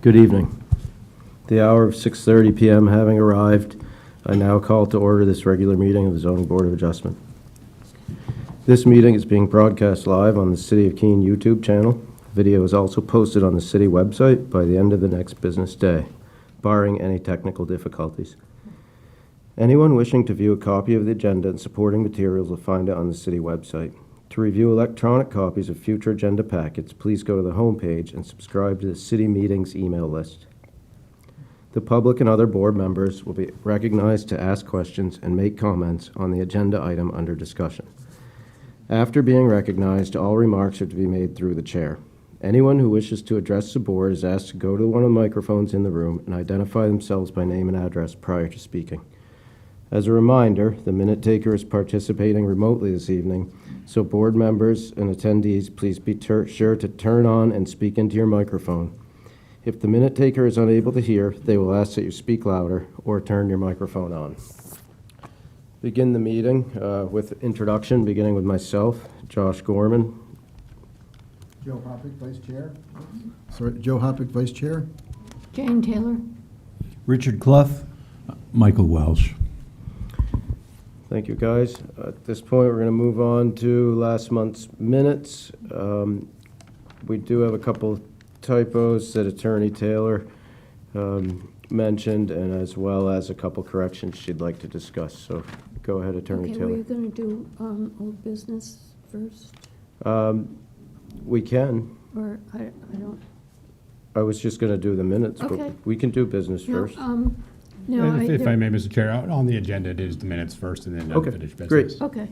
Good evening. The hour of 6:30 p.m. having arrived, I now call to order this regular meeting of the Zoning Board of Adjustment. This meeting is being broadcast live on the City of Keene YouTube channel. Video is also posted on the city website by the end of the next business day, barring any technical difficulties. Anyone wishing to view a copy of the agenda and supporting materials will find it on the city website. To review electronic copies of future agenda packets, please go to the homepage and subscribe to the city meetings email list. The public and other board members will be recognized to ask questions and make comments on the agenda item under discussion. After being recognized, all remarks are to be made through the chair. Anyone who wishes to address the board is asked to go to one of the microphones in the room and identify themselves by name and address prior to speaking. As a reminder, the minute taker is participating remotely this evening, so board members and attendees, please be sure to turn on and speak into your microphone. If the minute taker is unable to hear, they will ask that you speak louder or turn your microphone on. Begin the meeting with introduction, beginning with myself, Josh Gorman. Joe Hoppick, Vice Chair. Joe Hoppick, Vice Chair. Jane Taylor. Richard Clough. Michael Welsh. Thank you, guys. At this point, we're going to move on to last month's minutes. We do have a couple typos that Attorney Taylor mentioned, and as well as a couple corrections she'd like to discuss. So go ahead, Attorney Okay, Taylor. were you going to do old business first? We can. Or I don't... I was just going to do the minutes, Okay. but we can do business No, first. No, If I may, Mr. Chair, on the agenda, it is the minutes first and then Okay, unfinished business. great. Okay.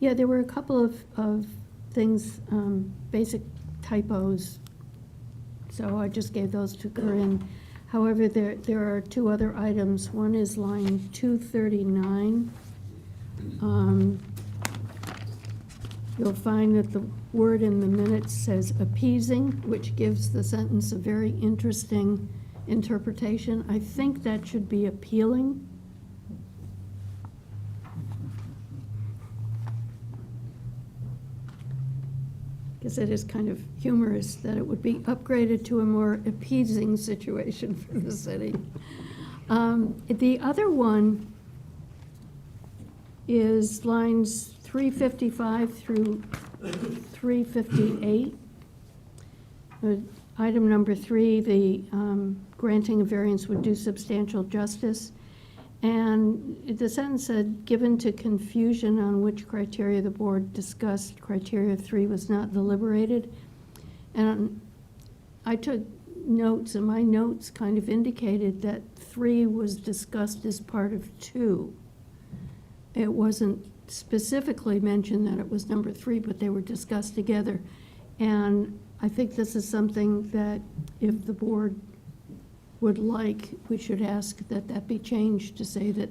Yeah, there were a couple of things, basic typos, so I just gave those to Corinne. However, there are two other items. One is line 239. You'll find that the word in the minutes says appeasing, which gives the sentence a very interesting interpretation. I think that should be appealing. Because it is kind of humorous that it would be upgraded to a more appeasing situation for the city. The other one is lines 355 through 358. Item number 3, the granting a variance would do substantial justice. And the sentence said, given to confusion on which criteria the board discussed, criteria 3 was not deliberated. And I took notes, and my notes kind of indicated that 3 was discussed as part of 2. It wasn't specifically mentioned that it was number 3, but they were discussed together. And I think this is something that if the board would like, we should ask that that be changed to say that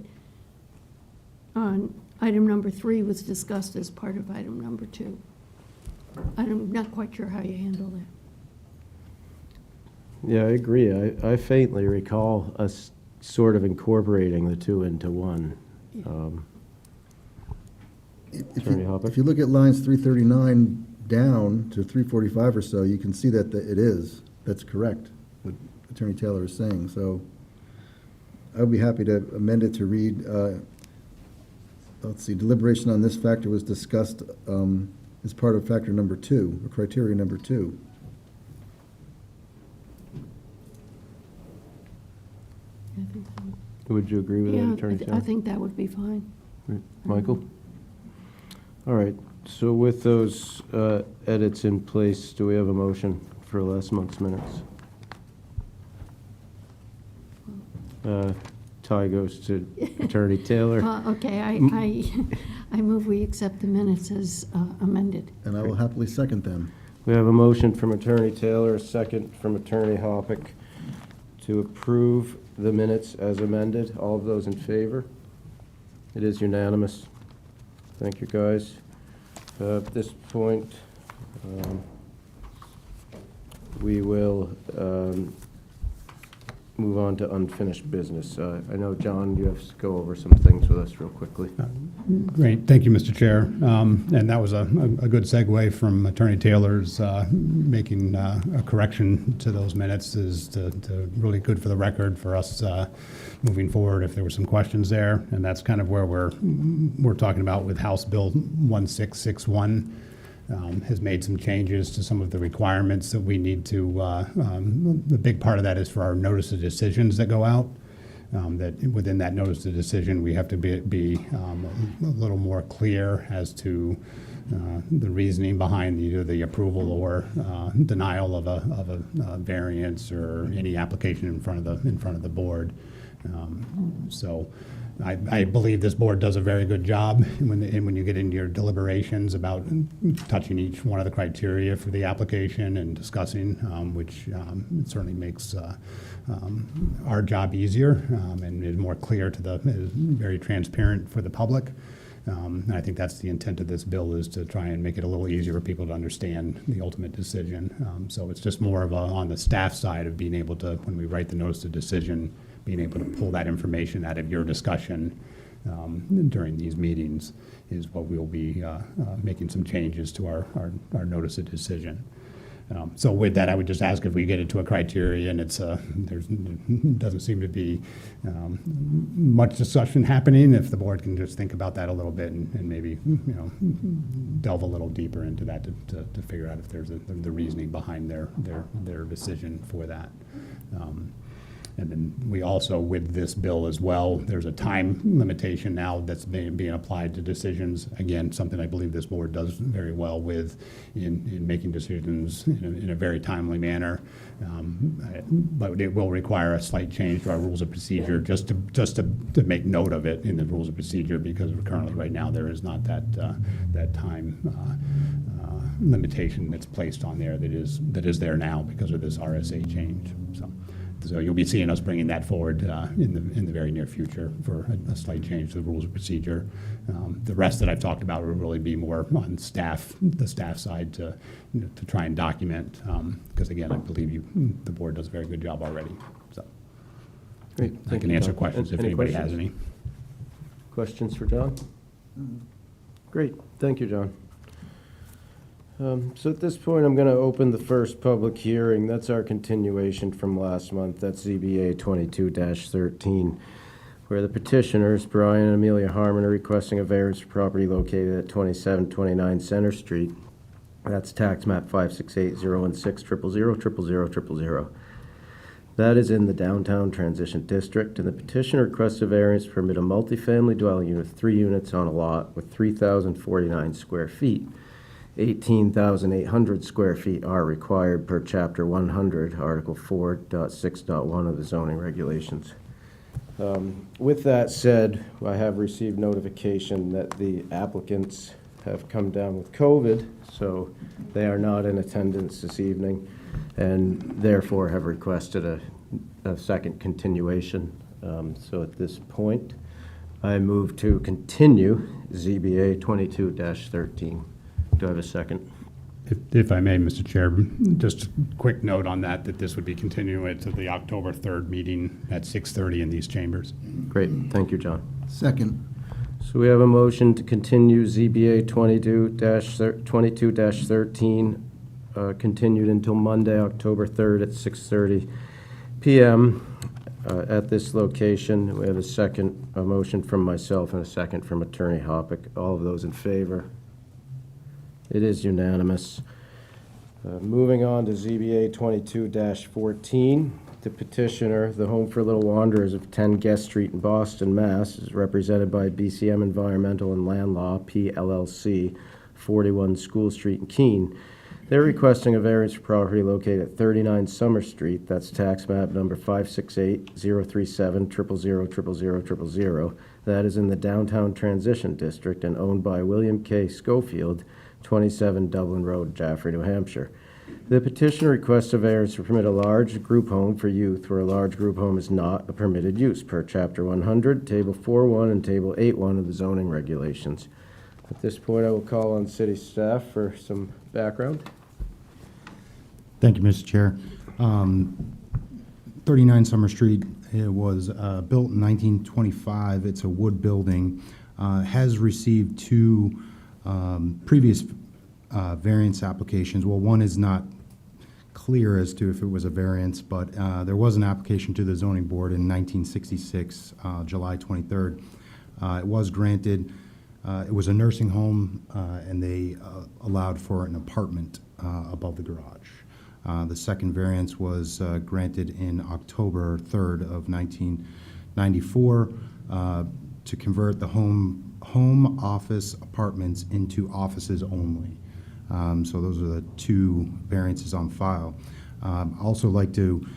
item number 3 was discussed as part of item number 2. I'm not quite sure how you handle that. Yeah, I agree. I faintly recall us sort of incorporating the two into one. Attorney Hopper? If you look at lines 339 down to 345 or so, you can see that that's correct, what Attorney Taylor is saying. So I would be happy to amend it to read, let's see, deliberation on this factor was discussed as part of factor number 2, or criteria number 2. I think so. Would you agree with that, Yeah, Attorney Taylor? I think that would be fine. Right. Michael? All right, so with those edits in place, do we have a motion for last month's minutes? Tie goes to Attorney Taylor. Okay, I move we accept the minutes as amended. And I will happily second them. We have a motion from Attorney Taylor, a second from Attorney Hoppick to approve the minutes as amended. All of those in favor? It is unanimous. Thank you, guys. At this point, we will move on to unfinished business. I know, John, you have to go over some things with us real quickly. Great, thank you, Mr. Chair. And that was a good segue from Attorney Taylor's making a correction to those minutes is to really good for the record for us moving forward if there were some questions there. And that's kind of where we're talking about with House Bill 1661. Has made some changes to some of the requirements that we need to, the big part of that is for our notice of decisions that go out. That within that notice of decision, we have to be a little more clear as to the reasoning behind either the approval or denial of a variance or any application in front of the board. So I believe this board does a very good job when you get into your deliberations about touching each one of the criteria for the application and discussing, which certainly makes our job easier and is more clear is very transparent for the public. And I think that's the intent of this bill, is to try and make it a little easier for people to understand the ultimate decision. So it's just more of on the staff side of being able to, when we write the notice of decision, being able to pull that information out of your discussion during these meetings is what we'll be making some changes to our notice of decision. So with that, I would just ask if we get into a criteria and there doesn't seem to be much discussion happening, if the board can just think about that a little bit and maybe delve a little deeper into that to figure out if there's the reasoning behind their decision for that. And then we also, with this bill as well, there's a time limitation now that's being applied to decisions. Again, something I believe this board does very well with in making decisions in a very timely manner. But it will require a slight change to our rules of procedure just to make note of it in the rules of procedure, because currently right now there is not that time limitation that's placed on there that is there now because of this RSA change. So you'll be seeing us bringing that forward in the very near future for a slight change to the rules of procedure. The rest that I've talked about will really be more on the staff side to try and document, because again, I believe the board does a very good job already. So Great. I Thank can you, answer John. questions if Any anybody questions? has any. Questions for John? Great, thank you, John. So at this point, I'm going to open the first public hearing. That's our continuation from last month. That's ZBA 22-13, where the petitioners, Brian and Amelia Harmon, are requesting a variance for property located at 2729 Center Street. That's tax map 568-016-000-000. That is in the downtown transition district, and the petitioner requests a variance to permit a multifamily dwelling unit with 3 units on a lot with 3,049 square feet. 18,800 square feet are required per Chapter 100, Article 4.6.1 of the zoning regulations. With that said, I have received notification that the applicants have come down with COVID, so they are not in attendance this evening, and therefore have requested a second continuation. So at this point, I move to continue ZBA 22-13. Do I have a second? If I may, Mr. Chair, just a quick note on that this would be continuing to the October 3rd meeting at 6:30 in these chambers. Great, thank you, John. Second. So we have a motion to continue ZBA 22-13, continued until Monday, October 3rd at 6:30 p.m. At this location. We have a motion from myself and a second from Attorney Hoppick. All of those in favor? It is unanimous. Moving on to ZBA 22-14, the petitioner, the Home for Little Wanderers of 10 Guest Street in Boston, Mass., is represented by BCM Environmental and Land Law, PLLC, 41 School Street in Keene. They're requesting a variance for property located at 39 Summer Street. That's tax map number 568-037-000-000. That is in the downtown transition district and owned by William K. Schofield, 27 Dublin Road, Jaffrey, New Hampshire. The petitioner requests a variance to permit a large group home for youth where a large group home is not a permitted use per Chapter 100, Table 4.1 and Table 8.1 of the zoning regulations. At this point, I will call on city staff for some background. Thank you, Mr. Chair. 39 Summer Street. It was built in 1925. It's a wood building. Has received two previous variance applications. Well, one is not clear as to if it was a variance, but there was an application to the zoning board in 1966, July 23rd. It was granted. It was a nursing home, and they allowed for an apartment above the garage. The second variance was granted in October 3rd of 1994 to convert the home office apartments into offices only. So those are the two variances on file. Also like to,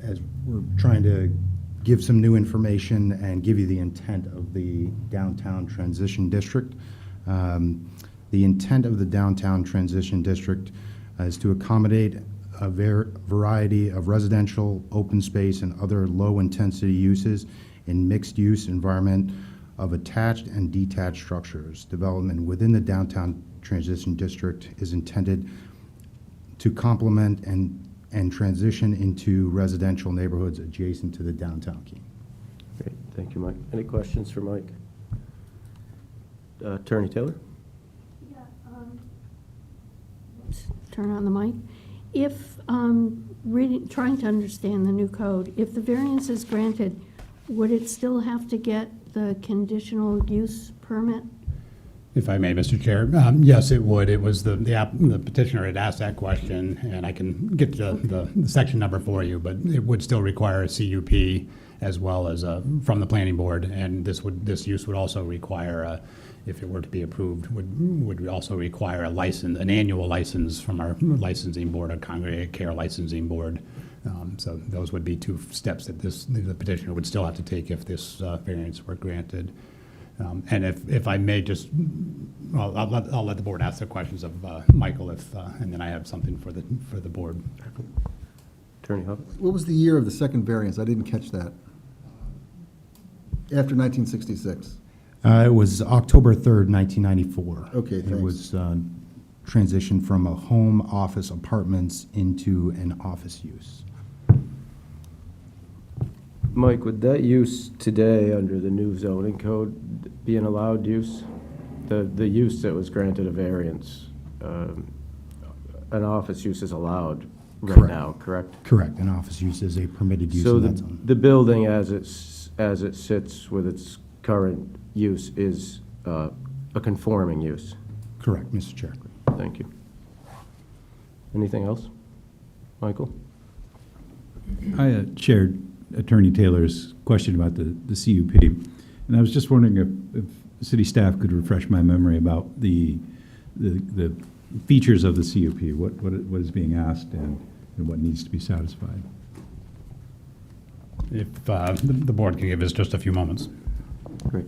as we're trying to give some new information and give you the intent of the downtown transition district. The intent of the downtown transition district is to accommodate a variety of residential, open space, and other low-intensity uses in mixed-use environment of attached and detached structures. Development within the downtown transition district is intended to complement and transition into residential neighborhoods adjacent to the downtown Keene. Great, thank you, Mike. Any questions for Mike? Attorney Taylor? Yeah, let's turn on the mic. If, trying to understand the new code, if the variance is granted, would it still have to get the conditional use permit? If I may, Mr. Chair, yes, it would. It was the petitioner had asked that question, and I can get the section number for you, but it would still require a CUP as well as from the planning board, and this use would also require, if it were to be approved, would also require a license, an annual license from our licensing board, our congregate care licensing board. So those would be two steps that the petitioner would still have to take if this variance were granted. And if I may just, well, I'll let the board ask the questions of Michael and then I have something for the board. Attorney Huff? What was the year of the second variance? I didn't catch that. After 1966. It was October 3rd, 1994. Okay, It thanks. was transitioned from a home office apartments into an office use. Mike, would that use today, under the new zoning code, be an allowed use? The use that was granted a variance, an office use is allowed right Correct. now, correct? Correct, an office use is a permitted use So in that zone. the building as it sits with its current use is a conforming use? Correct, Mr. Chair. Thank you. Anything else? Michael? I shared Attorney Taylor's question about the CUP, and I was just wondering if city staff could refresh my memory about the features of the CUP, what is being asked and what needs to be satisfied. If the board can give us just a few moments. Great.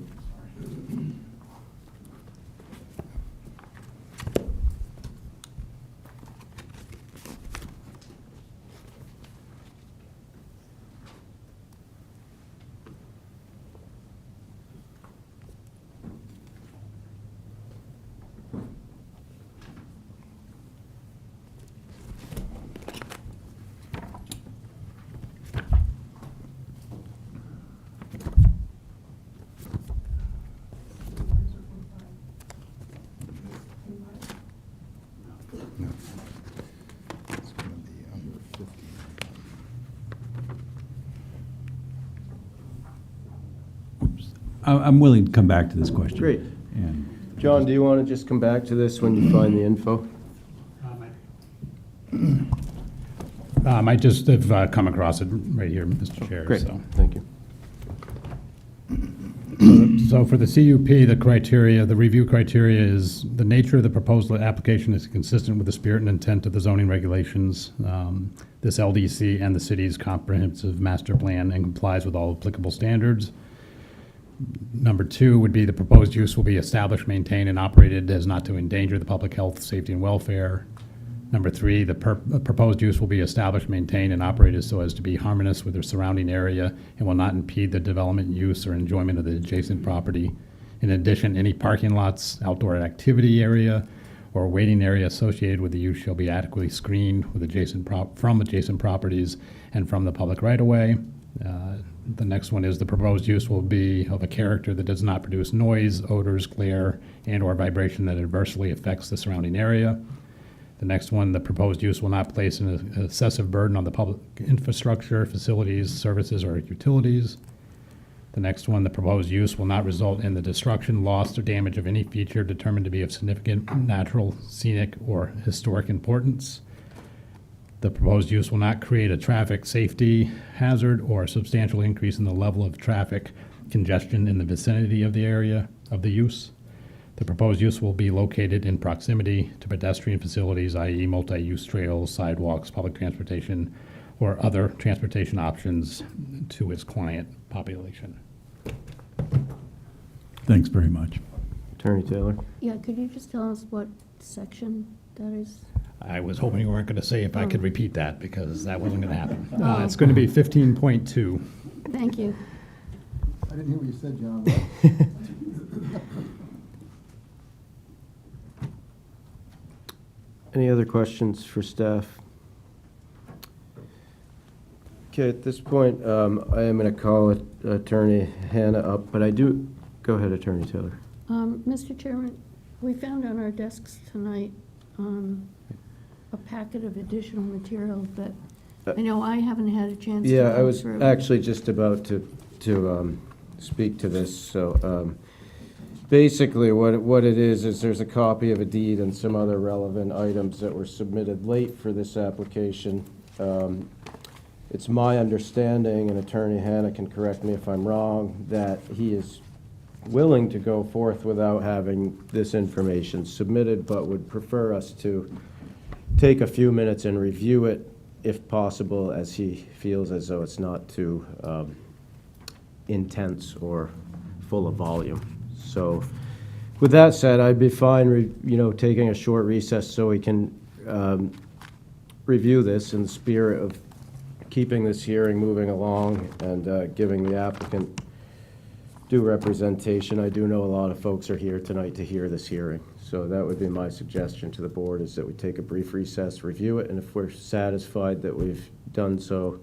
No. It's gonna be under 50. Oops. I'm willing to come back to this question. Great. And John, do you want to just come back to this when you find the info? I just have come across it right here, Mr. Chair. Great, So. thank you. So for the CUP, the criteria, the review criteria is the nature of the proposed application is consistent with the spirit and intent of the zoning regulations, this LDC and the city's comprehensive master plan, and complies with all applicable standards. Number two would be the proposed use will be established, maintained, and operated as not to endanger the public health, safety, and welfare. Number three, the proposed use will be established, maintained, and operated so as to be harmonious with the surrounding area and will not impede the development, use, or enjoyment of the adjacent property. In addition, any parking lots, outdoor activity area, or waiting area associated with the use shall be adequately screened with from adjacent properties and from the public right-of-way. The next one is the proposed use will be of a character that does not produce noise, odors, glare, and/or vibration that adversely affects the surrounding area. The next one, the proposed use will not place an excessive burden on the public infrastructure, facilities, services, or utilities. The next one, the proposed use will not result in the destruction, loss, or damage of any feature determined to be of significant natural, scenic, or historic importance. The proposed use will not create a traffic safety hazard or a substantial increase in the level of traffic congestion in the vicinity of the area of the use. The proposed use will be located in proximity to pedestrian facilities, i.e. multi-use trails, sidewalks, public transportation, or other transportation options to its client population. Thanks very much. Attorney Taylor? Yeah, could you just tell us what section that is? I was hoping you weren't going to say if I could repeat that, because that wasn't going to happen. Oh. It's going to be 15.2. Thank you. I didn't hear what you said, John. Any other questions for staff? Okay, at this point, I am going to call Attorney Hannah up, but go ahead, Attorney Taylor. Mr. Chairman, we found on our desks tonight a packet of additional material that I know I haven't had a chance to Yeah, I go was through. actually just about to speak to this, so basically what it is there's a copy of a deed and some other relevant items that were submitted late for this application. It's my understanding, and Attorney Hannah can correct me if I'm wrong, that he is willing to go forth without having this information submitted, but would prefer us to take a few minutes and review it, if possible, as he feels as though it's not too intense or full of volume. So with that said, I'd be fine, taking a short recess so we can review this in the spirit of keeping this hearing moving along and giving the applicant due representation. I do know a lot of folks are here tonight to hear this hearing. So that would be my suggestion to the board, is that we take a brief recess, review it, and if we're satisfied that we've done so,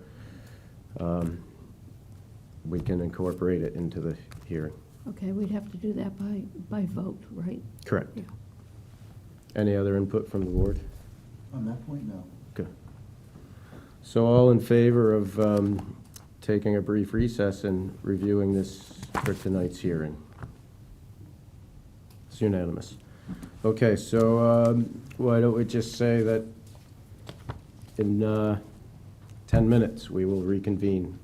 we can incorporate it into the hearing. Okay, we'd have to do that by vote, right? Correct. Yeah. Any other input from the board? On that point, no. Okay. So all in favor of taking a brief recess and reviewing this for tonight's hearing? It's unanimous. Okay, so why don't we just say that in 10 minutes we will reconvene.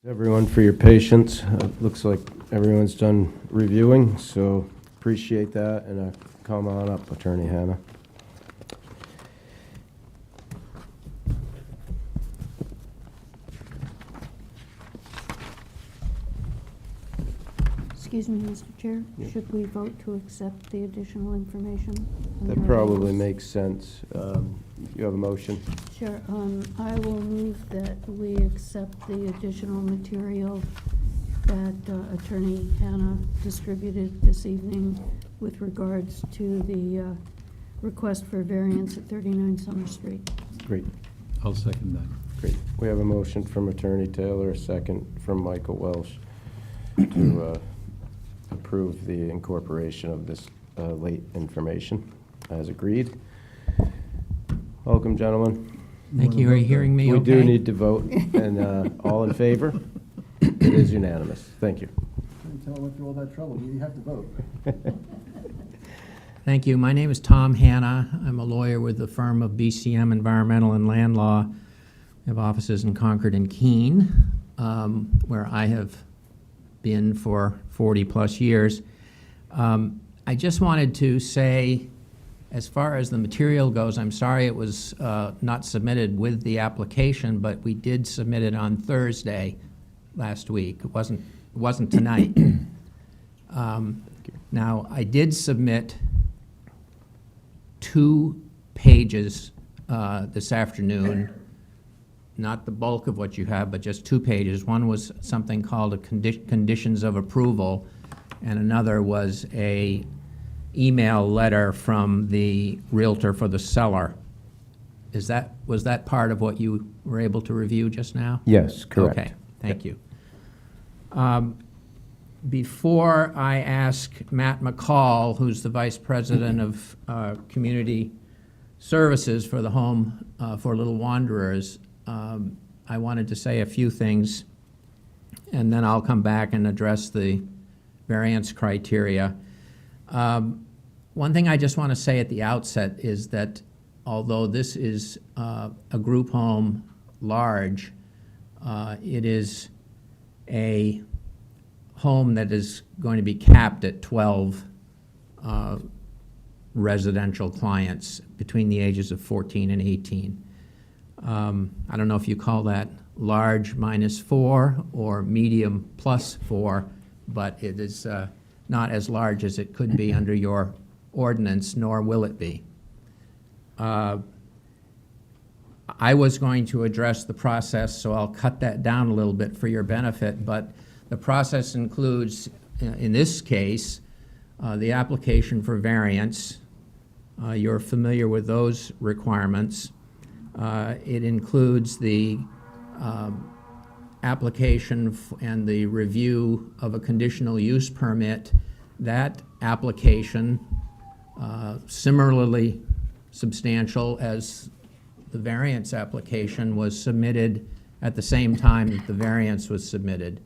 Everyone for your patience. Looks like everyone's done reviewing, so appreciate that, and come on up, Attorney Hannah. Excuse me, Mr. Chair, Yeah. should we vote to accept the additional information? That probably makes sense. You have a motion? Sure. I will move that we accept the additional material that Attorney Hannah distributed this evening with regards to the request for variance at 39 Summer Street. Great, I'll second that. great. We have a motion from Attorney Taylor, a second from Michael Welsh to approve the incorporation of this late information as agreed. Welcome, gentlemen. Thank you. Are you hearing me We okay? do need to vote, and all in favor? It is unanimous. Thank you. Tell them went through all that trouble, you have to vote. Thank you. My name is Tom Hanna. I'm a lawyer with the firm of BCM Environmental and Land Law. We have offices in Concord and Keene, where I have been for 40-plus years. I just wanted to say, as far as the material goes, I'm sorry it was not submitted with the application, but we did submit it on Thursday last week. It wasn't tonight. Now, I did submit 2 pages this afternoon, not the bulk of what you have, but just 2 pages. One was something called a conditions of approval, and another was a email letter from the Realtor for the seller. Was that part of what you were able to review just now? Yes, correct. Okay, thank you. Before I ask Matt McCall, who's the Vice President of Community Services for the Home for Little Wanderers, I wanted to say a few things, and then I'll come back and address the variance criteria. One thing I just want to say at the outset is that although this is a group home large, it is a home that is going to be capped at 12 residential clients between the ages of 14 and 18. I don't know if you call that large -4 or medium +4, but it is not as large as it could be under your ordinance, nor will it be. I was going to address the process, so I'll cut that down a little bit for your benefit, but the process includes, in this case, the application for variance. You're familiar with those requirements. It includes the application and the review of a conditional use permit. That application, similarly substantial as the variance application, was submitted at the same time that the variance was submitted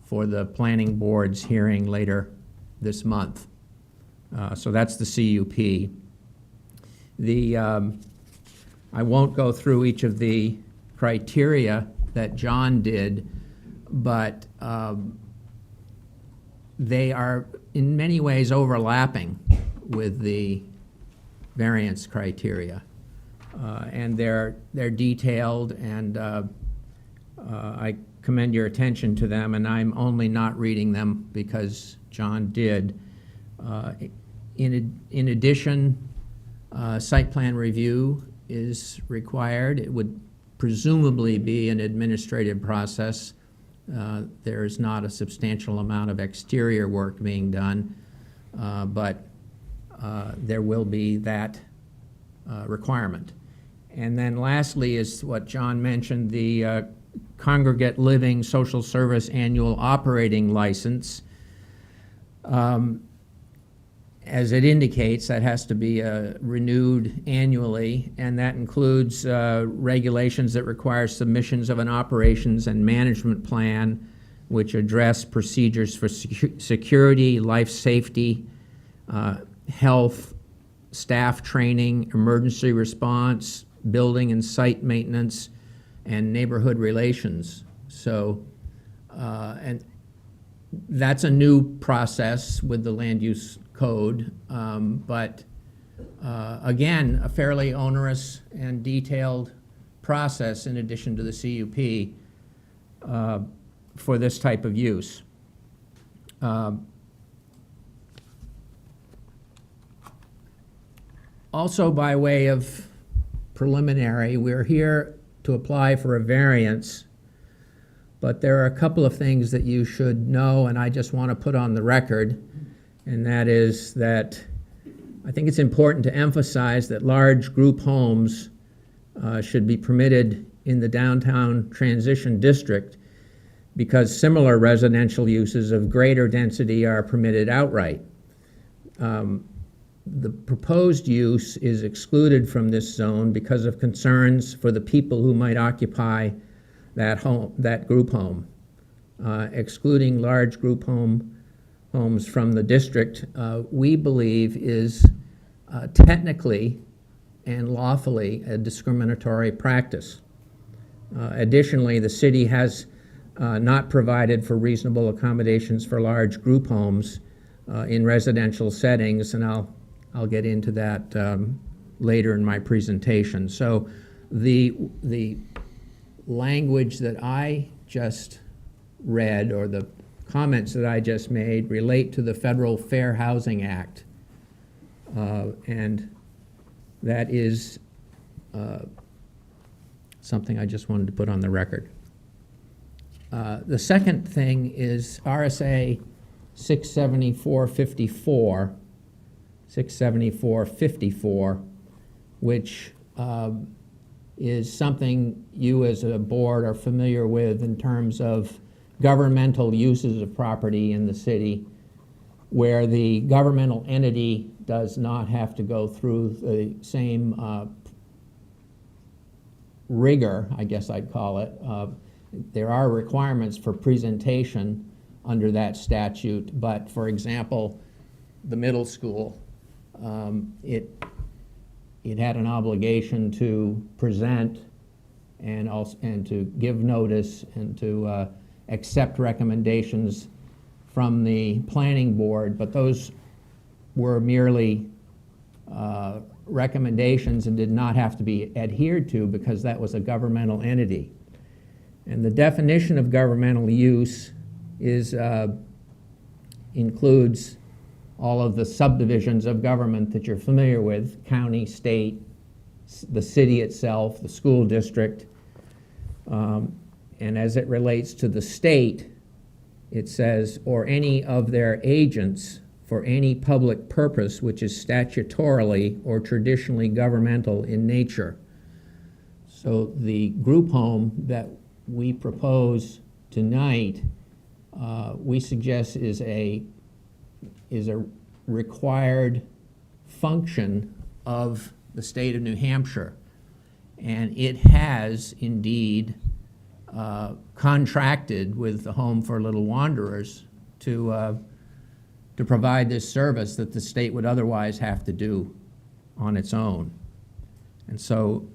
for the planning board's hearing later this month. So that's the CUP. I won't go through each of the criteria that John did, but they are in many ways overlapping with the variance criteria. And they're detailed, and I commend your attention to them, and I'm only not reading them because John did. In addition, site plan review is required. It would presumably be an administrative process. There is not a substantial amount of exterior work being done, but there will be that requirement. And then lastly is what John mentioned, the Congregate Living Social Service Annual Operating License. As it indicates, that has to be renewed annually, and that includes regulations that require submissions of an operations and management plan which address procedures for security, life safety, health, staff training, emergency response, building and site maintenance, and neighborhood relations. So And that's a new process with the land use code, but again, a fairly onerous and detailed process in addition to the CUP for this type of use. Also, by way of preliminary, we're here to apply for a variance, but there are a couple of things that you should know, and I just want to put on the record, and that is that I think it's important to emphasize that large group homes should be permitted in the downtown transition district because similar residential uses of greater density are permitted outright. The proposed use is excluded from this zone because of concerns for the people who might occupy that home, that group home. Excluding large group homes from the district, we believe is technically and lawfully a discriminatory practice. Additionally, the city has not provided for reasonable accommodations for large group homes in residential settings, and I'll get into that later in my presentation. So the language that I just read, or the comments that I just made, relate to the Federal Fair Housing Act. And that is something I just wanted to put on the record. The second thing is RSA 674-54, which is something you as a board are familiar with in terms of governmental uses of property in the city, where the governmental entity does not have to go through the same rigor, I guess I'd call it. There are requirements for presentation under that statute, but for example, the middle school, it had an obligation to present and to give notice and to accept recommendations from the planning board, but those were merely recommendations and did not have to be adhered to because that was a governmental entity. And the definition of governmental use includes all of the subdivisions of government that you're familiar with: county, state, the city itself, the school district. And as it relates to the state, it says, or any of their agents for any public purpose which is statutorily or traditionally governmental in nature. So the group home that we propose tonight, we suggest is a required function of the state of New Hampshire. And it has indeed contracted with the Home for Little Wanderers to provide this service that the state would otherwise have to do on its own. And so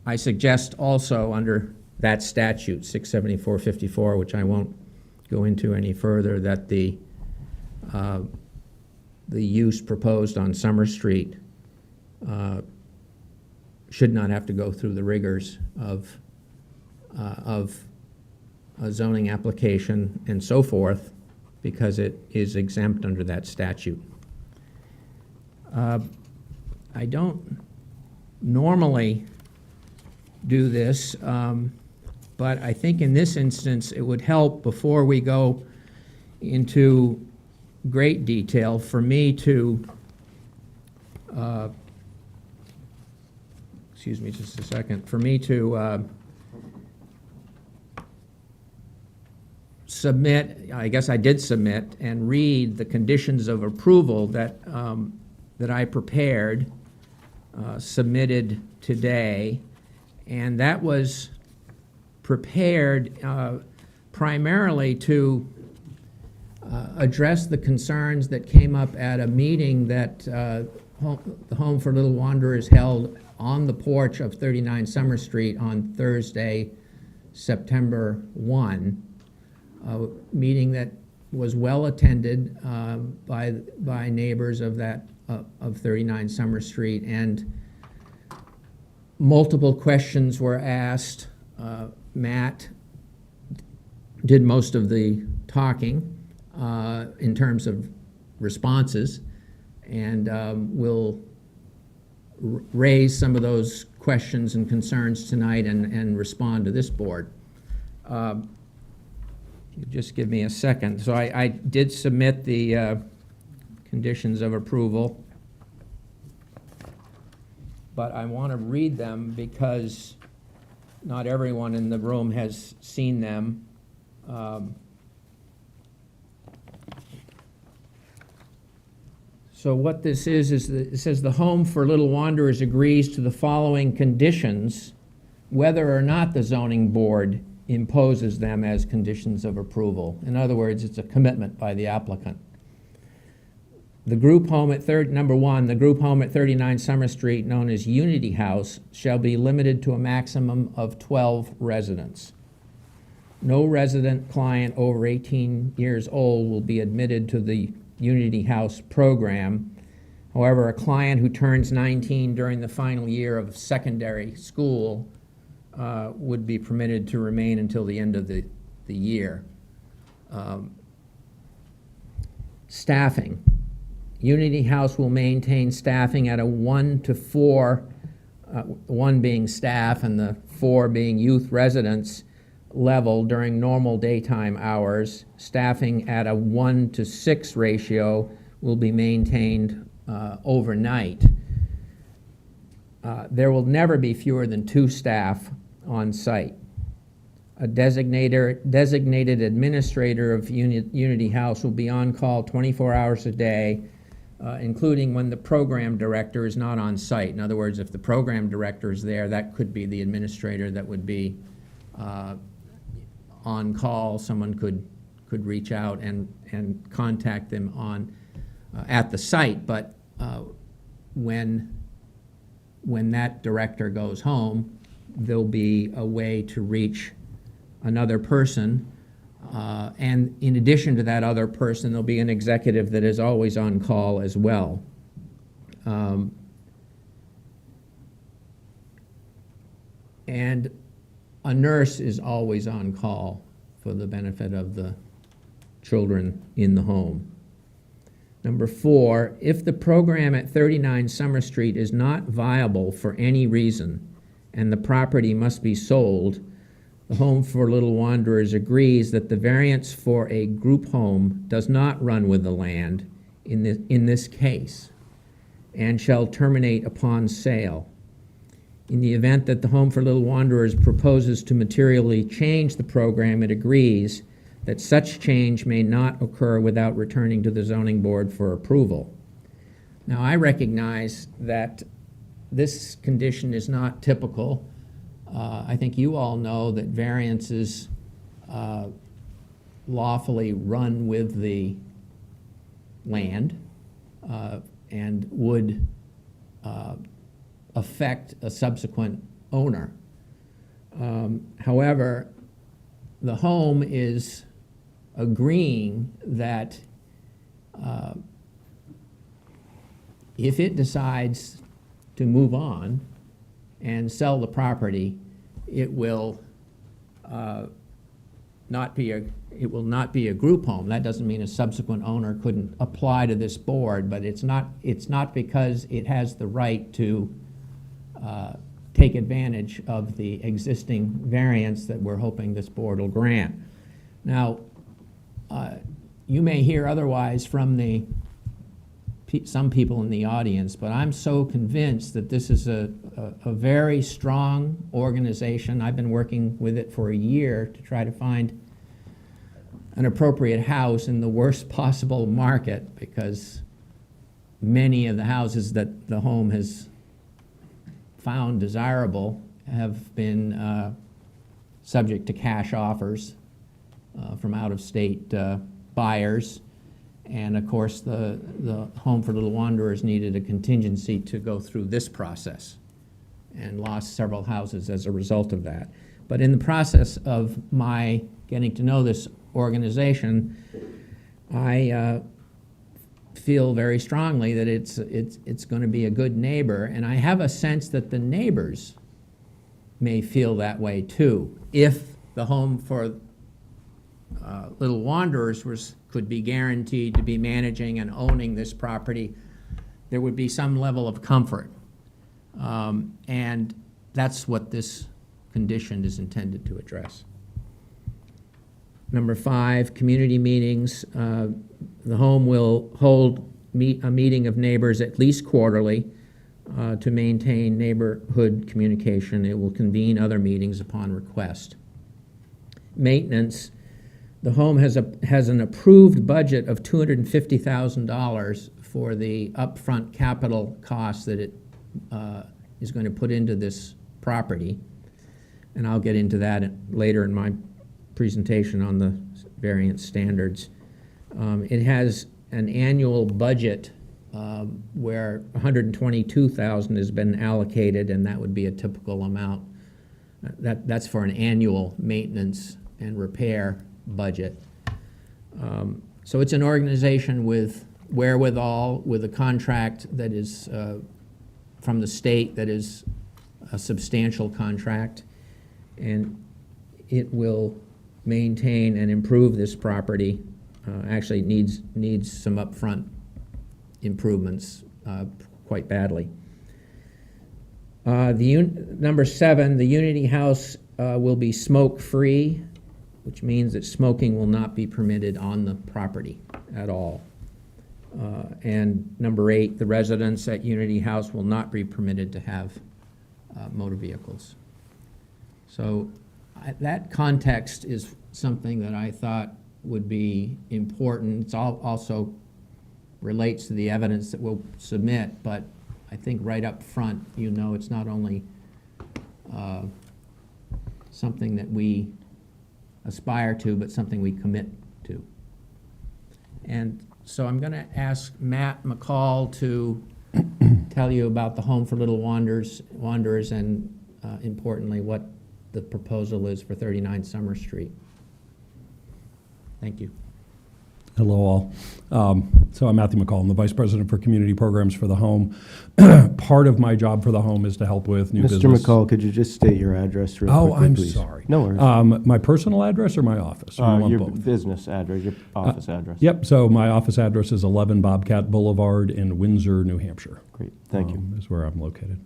I suggest also under that statute, 674-54, which I won't go into any further, that the use proposed on Summer Street should not have to go through the rigors of a zoning application and so forth, because it is exempt under that statute. I don't normally do this, but I think in this instance it would help, before we go into great detail, for me to excuse me just a second, for me to submit, I guess I did submit and read the conditions of approval that that I prepared, submitted today, and that was prepared primarily to address the concerns that came up at a meeting that the Home for Little Wanderers held on the porch of 39 Summer Street on Thursday, September 1. a meeting that was well attended by neighbors of that, of 39 Summer Street, and multiple questions were asked. Matt did most of the talking in terms of responses, and will raise some of those questions and concerns tonight and respond to this board. Just give me a second. So I did submit the conditions of approval, but I want to read them because not everyone in the room has seen them. So what this is that it says the Home for Little Wanderers agrees to the following conditions, whether or not the zoning board imposes them as conditions of approval. In other words, it's a commitment by the applicant. The group home at number one, the group home at 39 Summer Street, known as Unity House, shall be limited to a maximum of 12 residents. No resident client over 18 years old will be admitted to the Unity House program. However, a client who turns 19 during the final year of secondary school would be permitted to remain until the end of the year. Staffing. Unity House will maintain staffing at a 1 to 4, 1 being staff and the 4 being youth residents level during normal daytime hours. Staffing at a 1 to 6 ratio will be maintained overnight. There will never be fewer than 2 staff on site. A designated administrator of Unity House will be on call 24 hours a day, including when the program director is not on site. In other words, if the program director is there, that could be the administrator that would be on call. Someone could reach out and contact them on at the site, but when that director goes home, there'll be a way to reach another person, and in addition to that other person, there'll be an executive that is always on call as well. And a nurse is always on call for the benefit of the children in the home. Number 4, if the program at 39 Summer Street is not viable for any reason and the property must be sold, the Home for Little Wanderers agrees that the variance for a group home does not run with the land in this case and shall terminate upon sale. In the event that the Home for Little Wanderers proposes to materially change the program, it agrees that such change may not occur without returning to the zoning board for approval. Now, I recognize that this condition is not typical. I think you all know that variances lawfully run with the land and would affect a subsequent owner. However, the home is agreeing that if it decides to move on and sell the property, it will not be a group home. That doesn't mean a subsequent owner couldn't apply to this board, but it's not because it has the right to take advantage of the existing variance that we're hoping this board will grant. Now, you may hear otherwise from some people in the audience, but I'm so convinced that this is a very strong organization. I've been working with it for a year to try to find an appropriate house in the worst possible market, because many of the houses that the home has found desirable have been subject to cash offers from out-of-state buyers. And of course, the Home for Little Wanderers needed a contingency to go through this process and lost several houses as a result of that. But in the process of my getting to know this organization, I feel very strongly that it's going to be a good neighbor, and I have a sense that the neighbors may feel that way too. If the home for Little Wanderers could be guaranteed to be managing and owning this property, there would be some level of comfort. And that's what this condition is intended to address. Number 5, community meetings. The home will hold a meeting of neighbors at least quarterly to maintain neighborhood communication. It will convene other meetings upon request. Maintenance. The home has an approved budget of $250,000 for the upfront capital costs that it is going to put into this property. And I'll get into that later in my presentation on the variance standards. It has an annual budget where $122,000 has been allocated, and that would be a typical amount. That's for an annual maintenance and repair budget. So it's an organization with wherewithal, with a contract that is from the state that is a substantial contract, and it will maintain and improve this property. Actually, it needs some upfront improvements quite badly. Number 7, the Unity House will be smoke-free, which means that smoking will not be permitted on the property at all. And number 8, the residents at Unity House will not be permitted to have motor vehicles. So that context is something that I thought would be important. It also relates to the evidence that we'll submit, but I think right up front, it's not only something that we aspire to, but something we commit to. And so I'm going to ask Matt McCall to tell you about the Home for Little Wanderers and importantly, what the proposal is for 39 Summer Street. Thank you. Hello all. So I'm Matthew McCall. I'm the Vice President for Community Programs for the Home. Part of my job for the Home is to help with new business. Mr. McCall, could you just state your address real quickly, I'm please? sorry. No worries. My personal address or my office? Or you want Your both? business address, your office address. Yep, so my office address is 11 Bobcat Boulevard in Windsor, New Hampshire. Great, thank you. Is where I'm located.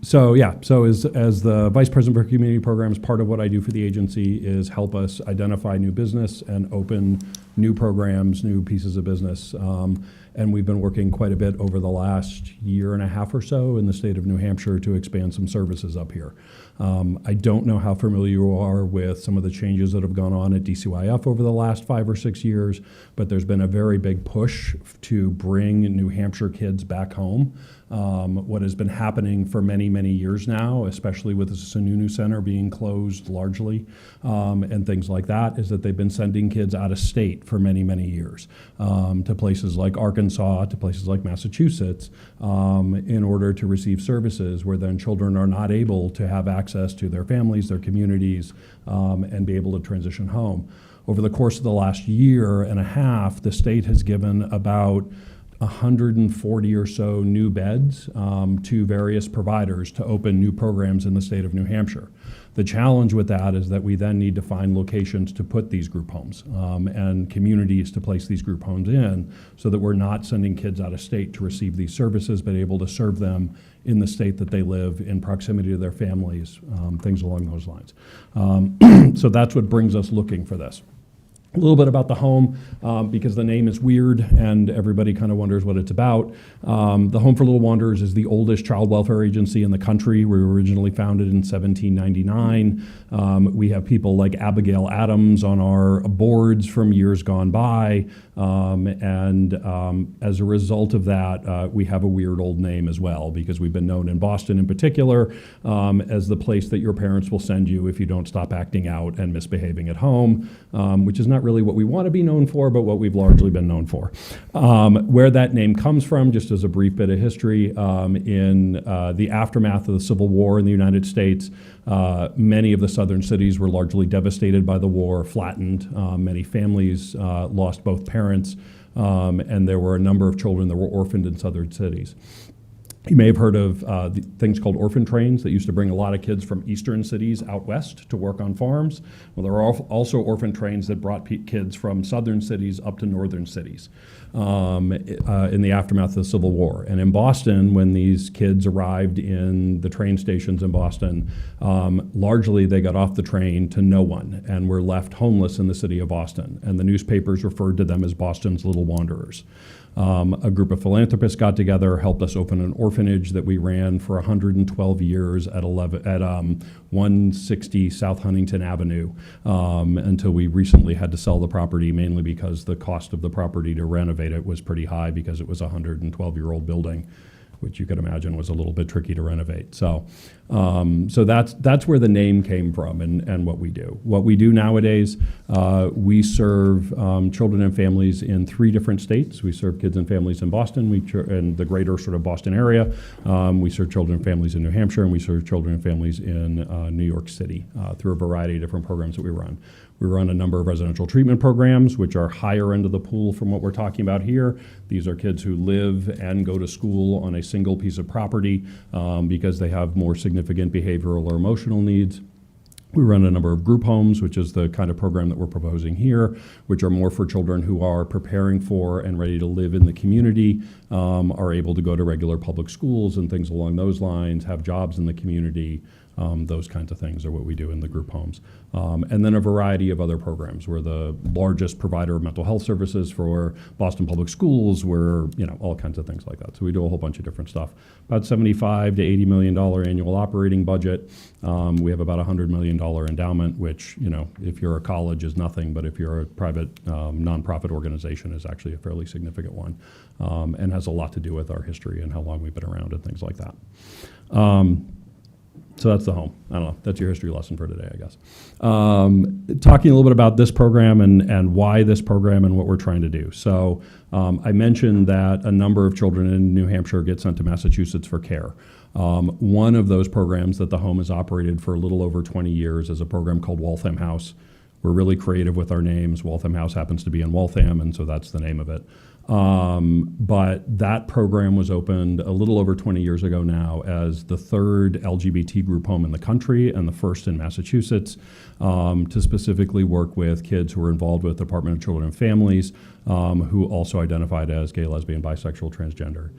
So as the Vice President for Community Programs, part of what I do for the agency is help us identify new business and open new programs, new pieces of business. And we've been working quite a bit over the last year and a half or so in the state of New Hampshire to expand some services up here. I don't know how familiar you are with some of the changes that have gone on at DCYF over the last 5 or 6 years, but there's been a very big push to bring New Hampshire kids back home. What has been happening for many, many years now, especially with the Sununu Center being closed largely and things like that, is that they've been sending kids out of state for many, many years to places like Arkansas, to places like Massachusetts, in order to receive services where then children are not able to have access to their families, their communities, and be able to transition home. Over the course of the last year and a half, the state has given about 140 or so new beds to various providers to open new programs in the state of New Hampshire. The challenge with that is that we then need to find locations to put these group homes and communities to place these group homes in so that we're not sending kids out of state to receive these services, but able to serve them in the state that they live, in proximity to their families, things along those lines. So that's what brings us looking for this. A little bit about the home, because the name is weird and everybody kind of wonders what it's about. The Home for Little Wanderers is the oldest child welfare agency in the country. We were originally founded in 1799. We have people like Abigail Adams on our boards from years gone by. And as a result of that, we have a weird old name as well, because we've been known in Boston in particular as the place that your parents will send you if you don't stop acting out and misbehaving at home, which is not not really what we want to be known for, but what we've largely been known for. Where that name comes from, just as a brief bit of history, in the aftermath of the Civil War in the United States, many of the southern cities were largely devastated by the war, flattened. Many families lost both parents, and there were a number of children that were orphaned in southern cities. You may have heard of things called orphan trains that used to bring a lot of kids from eastern cities out west to work on farms. Well, there are also orphan trains that brought kids from southern cities up to northern cities in the aftermath of the Civil War. And in Boston, when these kids arrived in the train stations in Boston, largely they got off the train to no one and were left homeless in the city of Boston. And the newspapers referred to them as Boston's Little Wanderers. A group of philanthropists got together, helped us open an orphanage that we ran for 112 years at 160 South Huntington Avenue until we recently had to sell the property, mainly because the cost of the property to renovate it was pretty high because it was a 112-year-old building, which you could imagine was a little bit tricky to renovate. So that's where the name came from and what we do. What we do nowadays, we serve children and families in 3 different states. We serve kids and families in Boston, in the greater sort of Boston area. We serve children and families in New Hampshire, and we serve children and families in New York City through a variety of different programs that we run. We run a number of residential treatment programs, which are higher end of the pool from what we're talking about here. These are kids who live and go to school on a single piece of property because they have more significant behavioral or emotional needs. We run a number of group homes, which is the kind of program that we're proposing here, which are more for children who are preparing for and ready to live in the community, are able to go to regular public schools and things along those lines, have jobs in the community. Those kinds of things are what we do in the group homes. And then a variety of other programs. We're the largest provider of mental health services for Boston Public Schools. We're, all kinds of things like that. So we do a whole bunch of different stuff. About $75 to $80 million annual operating budget. We have about $100 million endowment, which, if you're a college is nothing, but if you're a private nonprofit organization is actually a fairly significant one, and has a lot to do with our history and how long we've been around and things like that. So that's the home. I don't know. That's your history lesson for today, I guess. Talking a little bit about this program and why this program and what we're trying to do. So I mentioned that a number of children in New Hampshire get sent to Massachusetts for care. One of those programs that the home has operated for a little over 20 years is a program called Waltham House. We're really creative with our names. Waltham House happens to be in Waltham, and so that's the name of it. But that program was opened a little over 20 years ago now as the 3rd LGBT group home in the country and the 1st in Massachusetts to specifically work with kids who are involved with the Department of Children and Families who also identified as gay, lesbian, bisexual, transgender.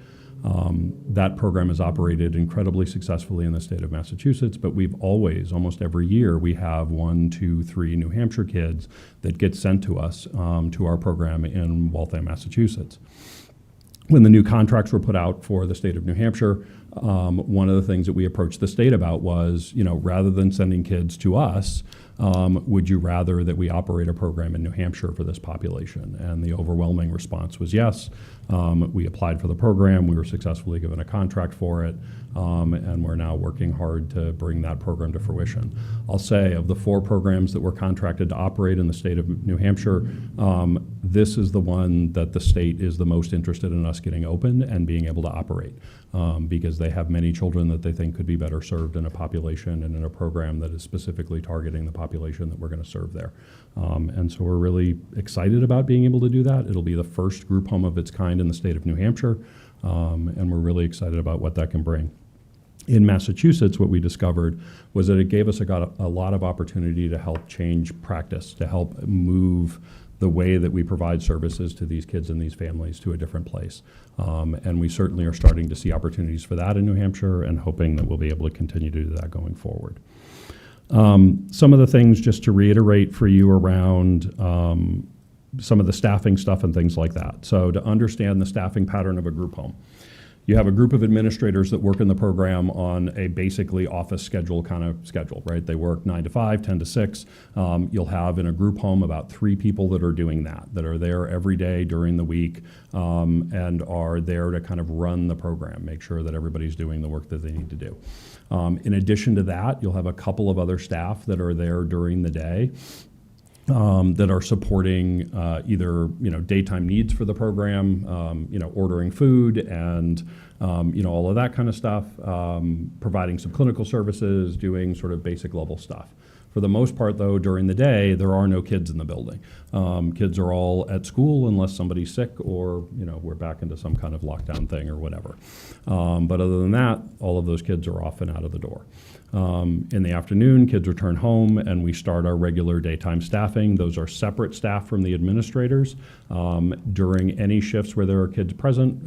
That program has operated incredibly successfully in the state of Massachusetts, but we've always, almost every year, we have 1, 2, 3 New Hampshire kids that get sent to us to our program in Waltham, Massachusetts. When the new contracts were put out for the state of New Hampshire, one of the things that we approached the state about was, rather than sending kids to us, would you rather that we operate a program in New Hampshire for this population? And the overwhelming response was yes. We applied for the program. We were successfully given a contract for it. And we're now working hard to bring that program to fruition. I'll say of the 4 programs that we're contracted to operate in the state of New Hampshire, this is the one that the state is the most interested in us getting open and being able to operate because they have many children that they think could be better served in a population and in a program that is specifically targeting the population that we're going to serve there. And so we're really excited about being able to do that. It'll be the first group home of its kind in the state of New Hampshire, and we're really excited about what that can bring. In Massachusetts, what we discovered was that it gave us a lot of opportunity to help change practice, to help move the way that we provide services to these kids and these families to a different place. And we certainly are starting to see opportunities for that in New Hampshire and hoping that we'll be able to continue to do that going forward. Some of the things just to reiterate for you around some of the staffing stuff and things like that. So to understand the staffing pattern of a group home. You have a group of administrators that work in the program on a basically office schedule kind of schedule, right? They work 9 to 5, 10 to 6. You'll have in a group home about 3 people that are doing that are there every day during the week and are there to kind of run the program, make sure that everybody's doing the work that they need to do. In addition to that, you'll have a couple of other staff that are there during the day that are supporting either daytime needs for the program, ordering food and all of that kind of stuff, providing some clinical services, doing sort of basic level stuff. For the most part, though, during the day, there are no kids in the building. Kids are all at school unless somebody's sick or, we're back into some kind of lockdown thing or whatever. But other than that, all of those kids are off and out of the door. In the afternoon, kids return home and we start our regular daytime staffing. Those are separate staff from the administrators. During any shifts where there are kids present,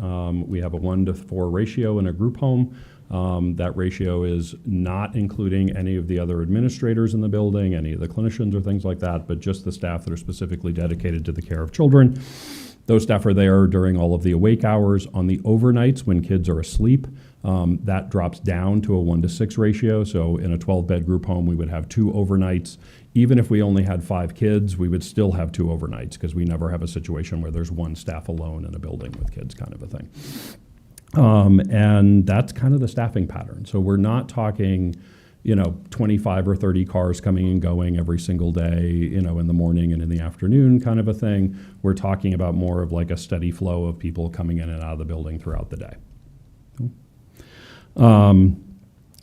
we have a 1-to-4 ratio in a group home. That ratio is not including any of the other administrators in the building, any of the clinicians or things like that, but just the staff that are specifically dedicated to the care of children. Those staff are there during all of the awake hours. On the overnights when kids are asleep, that drops down to a 1-to-6 ratio. So in a 12-bed group home, we would have 2 overnights. Even if we only had 5 kids, we would still have 2 overnights because we never have a situation where there's one staff alone in a building with kids kind of a thing. And that's kind of the staffing pattern. So we're not talking, 25 or 30 cars coming and going every single day, in the morning and in the afternoon kind of a thing. We're talking about more of like a steady flow of people coming in and out of the building throughout the day.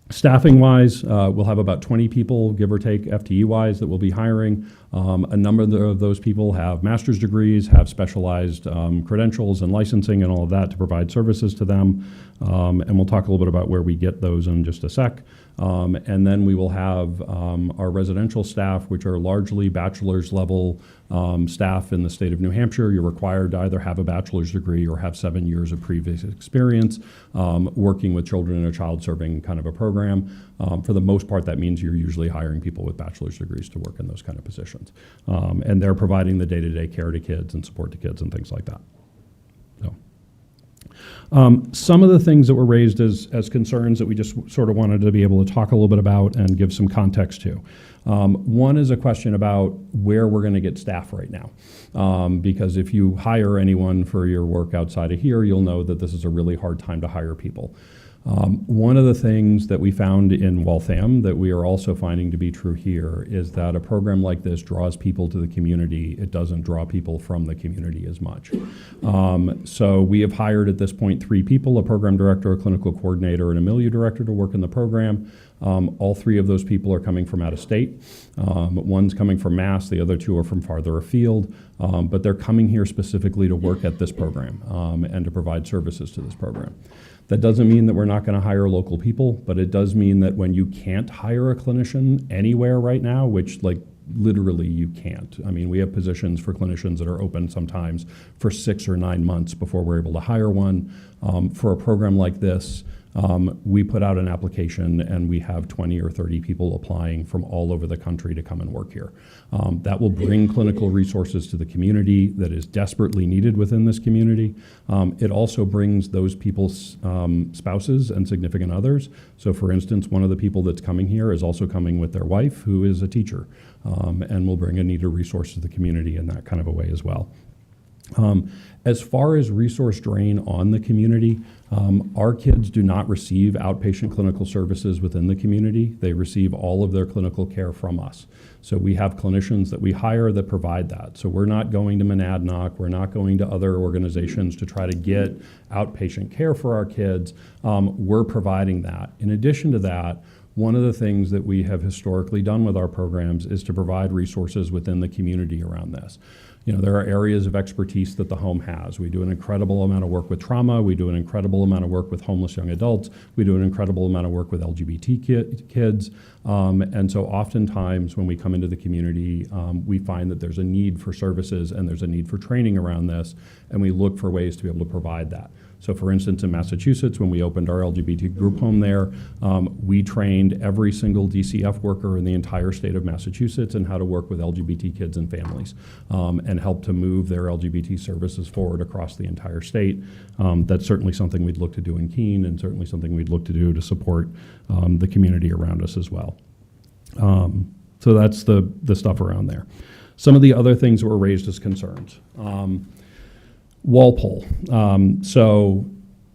Staffing-wise, we'll have about 20 people, give or take, FTE-wise, that we'll be hiring. A number of those people have master's degrees, have specialized credentials and licensing and all of that to provide services to them. And we'll talk a little bit about where we get those in just a sec. And then we will have our residential staff, which are largely bachelor's level staff in the state of New Hampshire. You're required to either have a bachelor's degree or have 7 years of previous experience working with children in a child-serving kind of a program. For the most part, that means you're usually hiring people with bachelor's degrees to work in those kind of positions. And they're providing the day-to-day care to kids and support to kids and things like that. Some of the things that were raised as concerns that we just sort of wanted to be able to talk a little bit about and give some context to. One is a question about where we're going to get staff right now. Because if you hire anyone for your work outside of here, you'll know that this is a really hard time to hire people. One of the things that we found in Waltham that we are also finding to be true here is that a program like this draws people to the community. It doesn't draw people from the community as much. So we have hired at this point 3 people, a program director, a clinical coordinator, and a milieu director to work in the program. All 3 of those people are coming from out of state. One's coming from Mass, the other 2 are from farther afield, but they're coming here specifically to work at this program and to provide services to this program. That doesn't mean that we're not going to hire local people, but it does mean that when you can't hire a clinician anywhere right now, which literally you can't. I mean, we have positions for clinicians that are open sometimes for 6 or 9 months before we're able to hire one. For a program like this, we put out an application and we have 20 or 30 people applying from all over the country to come and work here. That will bring clinical resources to the community that is desperately needed within this community. It also brings those people's spouses and significant others. So for instance, one of the people that's coming here is also coming with their wife, who is a teacher, and will bring a needed resource to the community in that kind of a way as well. As far as resource drain on the community, our kids do not receive outpatient clinical services within the community. They receive all of their clinical care from us. So we have clinicians that we hire that provide that. So we're not going to Monadnock, we're not going to other organizations to try to get outpatient care for our kids. We're providing that. In addition to that, one of the things that we have historically done with our programs is to provide resources within the community around this. There are areas of expertise that the home has. We do an incredible amount of work with trauma. We do an incredible amount of work with homeless young adults. We do an incredible amount of work with LGBT kids. And so oftentimes when we come into the community, we find that there's a need for services and there's a need for training around this, and we look for ways to be able to provide that. So for instance, in Massachusetts, when we opened our LGBT group home there, we trained every single DCF worker in the entire state of Massachusetts in how to work with LGBT kids and families and help to move their LGBT services forward across the entire state. That's certainly something we'd look to do in Keene and certainly something we'd look to do to support the community around us as well. So that's the stuff around there. Some of the other things that were raised as concerns. Walpole. So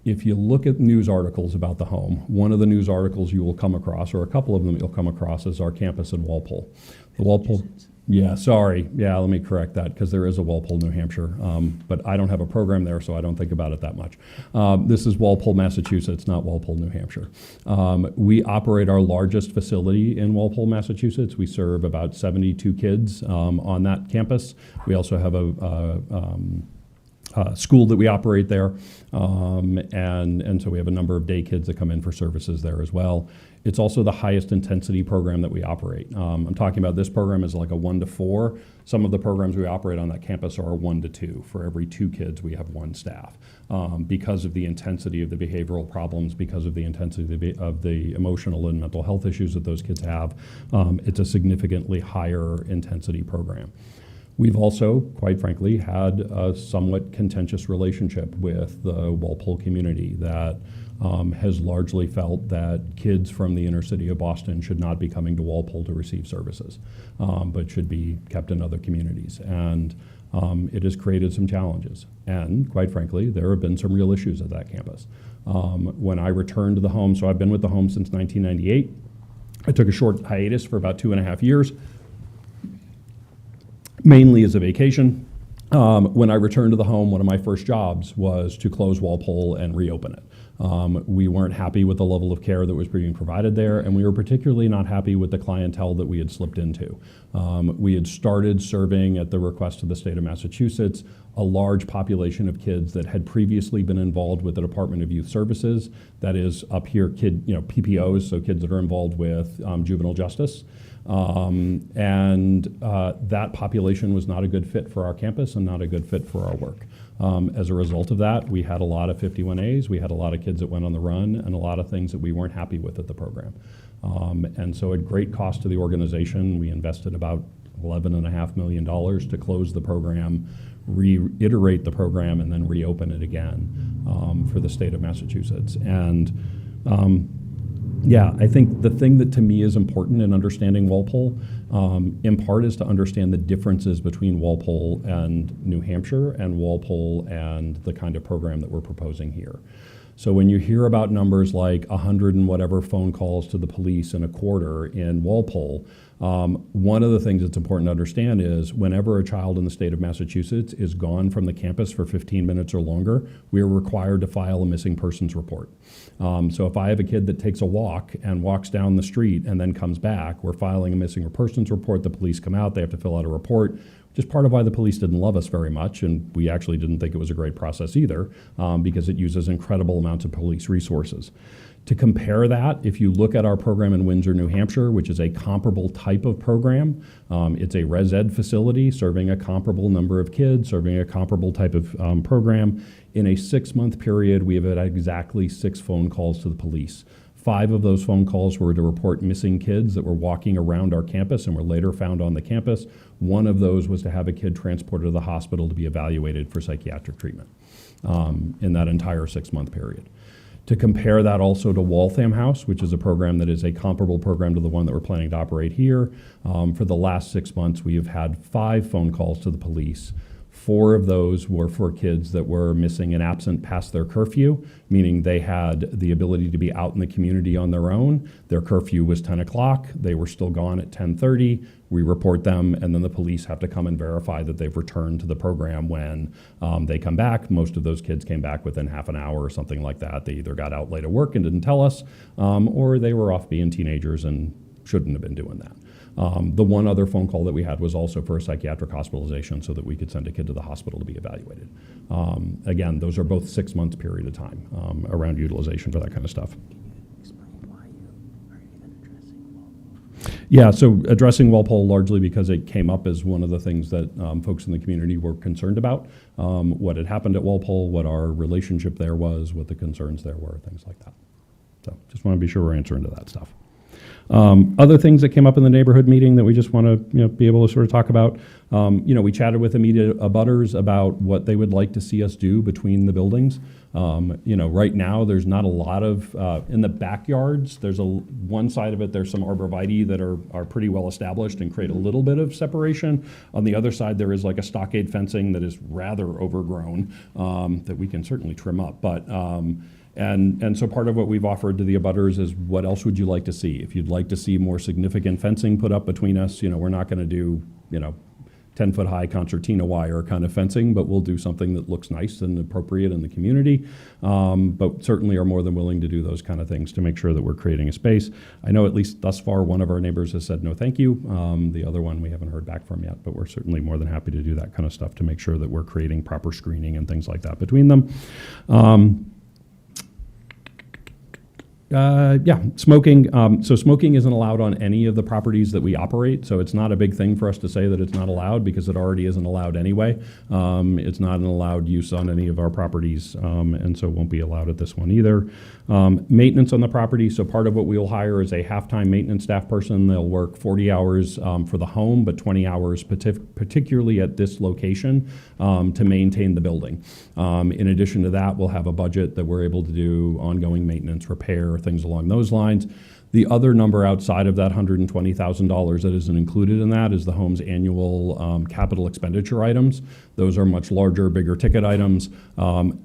if you look at news articles about the home, one of the news articles you will come across, or a couple of them you'll come across, is our campus in Walpole. The Walpole, Yeah, sorry. Yeah, let me correct that, because there is a Walpole, New Hampshire, but I don't have a program there, so I don't think about it that much. This is Walpole, Massachusetts, not Walpole, New Hampshire. We operate our largest facility in Walpole, Massachusetts. We serve about 72 kids on that campus. We also have a school that we operate there, and so we have a number of day kids that come in for services there as well. It's also the highest intensity program that we operate. I'm talking about this program is like a 1 to 4. Some of the programs we operate on that campus are a 1 to 2. For every 2 kids, we have 1 staff. Because of the intensity of the behavioral problems, because of the intensity of the emotional and mental health issues that those kids have, it's a significantly higher intensity program. We've also, quite frankly, had a somewhat contentious relationship with the Walpole community that has largely felt that kids from the inner city of Boston should not be coming to Walpole to receive services, but should be kept in other communities. And it has created some challenges. And quite frankly, there have been some real issues at that campus. When I returned to the home, so I've been with the home since 1998. I took a short hiatus for about 2.5 years. Mainly as a vacation. When I returned to the home, one of my first jobs was to close Walpole and reopen it. We weren't happy with the level of care that was being provided there, and we were particularly not happy with the clientele that we had slipped into. We had started serving, at the request of the state of Massachusetts, a large population of kids that had previously been involved with the Department of Youth Services. That is up here, PPOs, so kids that are involved with juvenile justice. That population was not a good fit for our campus and not a good fit for our work. As a result of that, we had a lot of 51As, we had a lot of kids that went on the run, and a lot of things that we weren't happy with at the program. And so at great cost to the organization, we invested about $11.5 million to close the program, reiterate the program, and then reopen it again for the state of Massachusetts. Yeah, I think the thing that to me is important in understanding Walpole, in part, is to understand the differences between Walpole and New Hampshire and Walpole and the kind of program that we're proposing here. So when you hear about numbers like 100 and whatever phone calls to the police in a quarter in Walpole, one of the things that's important to understand is whenever a child in the state of Massachusetts is gone from the campus for 15 minutes or longer, we are required to file a missing persons report. So if I have a kid that takes a walk and walks down the street and then comes back, we're filing a missing persons report. The police come out, they have to fill out a report, which is part of why the police didn't love us very much, and we actually didn't think it was a great process either, because it uses incredible amounts of police resources. To compare that, if you look at our program in Windsor, New Hampshire, which is a comparable type of program, it's a res ed facility serving a comparable number of kids, serving a comparable type of program. In a 6-month period, we have had exactly 6 phone calls to the police. 5 of those phone calls were to report missing kids that were walking around our campus and were later found on the campus. 1 of those was to have a kid transported to the hospital to be evaluated for psychiatric treatment in that entire 6-month period. To compare that also to Waltham House, which is a program that is a comparable program to the one that we're planning to operate here, for the last 6 months, we have had 5 phone calls to the police. 4 of those were for kids that were missing and absent past their curfew, meaning they had the ability to be out in the community on their own. Their curfew was 10 o'clock. They were still gone at 10:30. We report them, and then the police have to come and verify that they've returned to the program when they come back. Most of those kids came back within half an hour or something like that. They either got out late at work and didn't tell us, or they were off being teenagers and shouldn't have been doing that. The one other phone call that we had was also for a psychiatric hospitalization so that we could send a kid to the hospital to be evaluated. Again, those are both 6 months period of time around utilization for that kind of stuff. Yeah, so addressing Walpole largely because it came up as one of the things that folks in the community were concerned about, what had happened at Walpole, what our relationship there was, what the concerns there were, things like that. So just want to be sure we're answering to that stuff. Other things that came up in the neighborhood meeting that we just want to be able to sort of talk about. We chatted with immediate abutters about what they would like to see us do between the buildings. Right now there's not a lot of in the backyards. There's one side of it. There's some arborvitae that are pretty well established and create a little bit of separation. On the other side, there is like a stockade fencing that is rather overgrown that we can certainly trim up, but. And so part of what we've offered to the abutters is, what else would you like to see? If you'd like to see more significant fencing put up between us, we're not going to do, 10-foot high concertina wire kind of fencing, but we'll do something that looks nice and appropriate in the community. But certainly are more than willing to do those kind of things to make sure that we're creating a space. I know at least thus far, one of our neighbors has said no thank you. The other one we haven't heard back from yet, but we're certainly more than happy to do that kind of stuff to make sure that we're creating proper screening and things like that between them. Smoking. So smoking isn't allowed on any of the properties that we operate. So it's not a big thing for us to say that it's not allowed, because it already isn't allowed anyway. It's not an allowed use on any of our properties, and so it won't be allowed at this one either. Maintenance on the property. So part of what we'll hire is a half-time maintenance staff person. They'll work 40 hours for the home, but 20 hours particularly at this location to maintain the building. In addition to that, we'll have a budget that we're able to do ongoing maintenance, repair, things along those lines. The other number outside of that $120,000 that isn't included in that is the home's annual capital expenditure items. Those are much larger, bigger ticket items.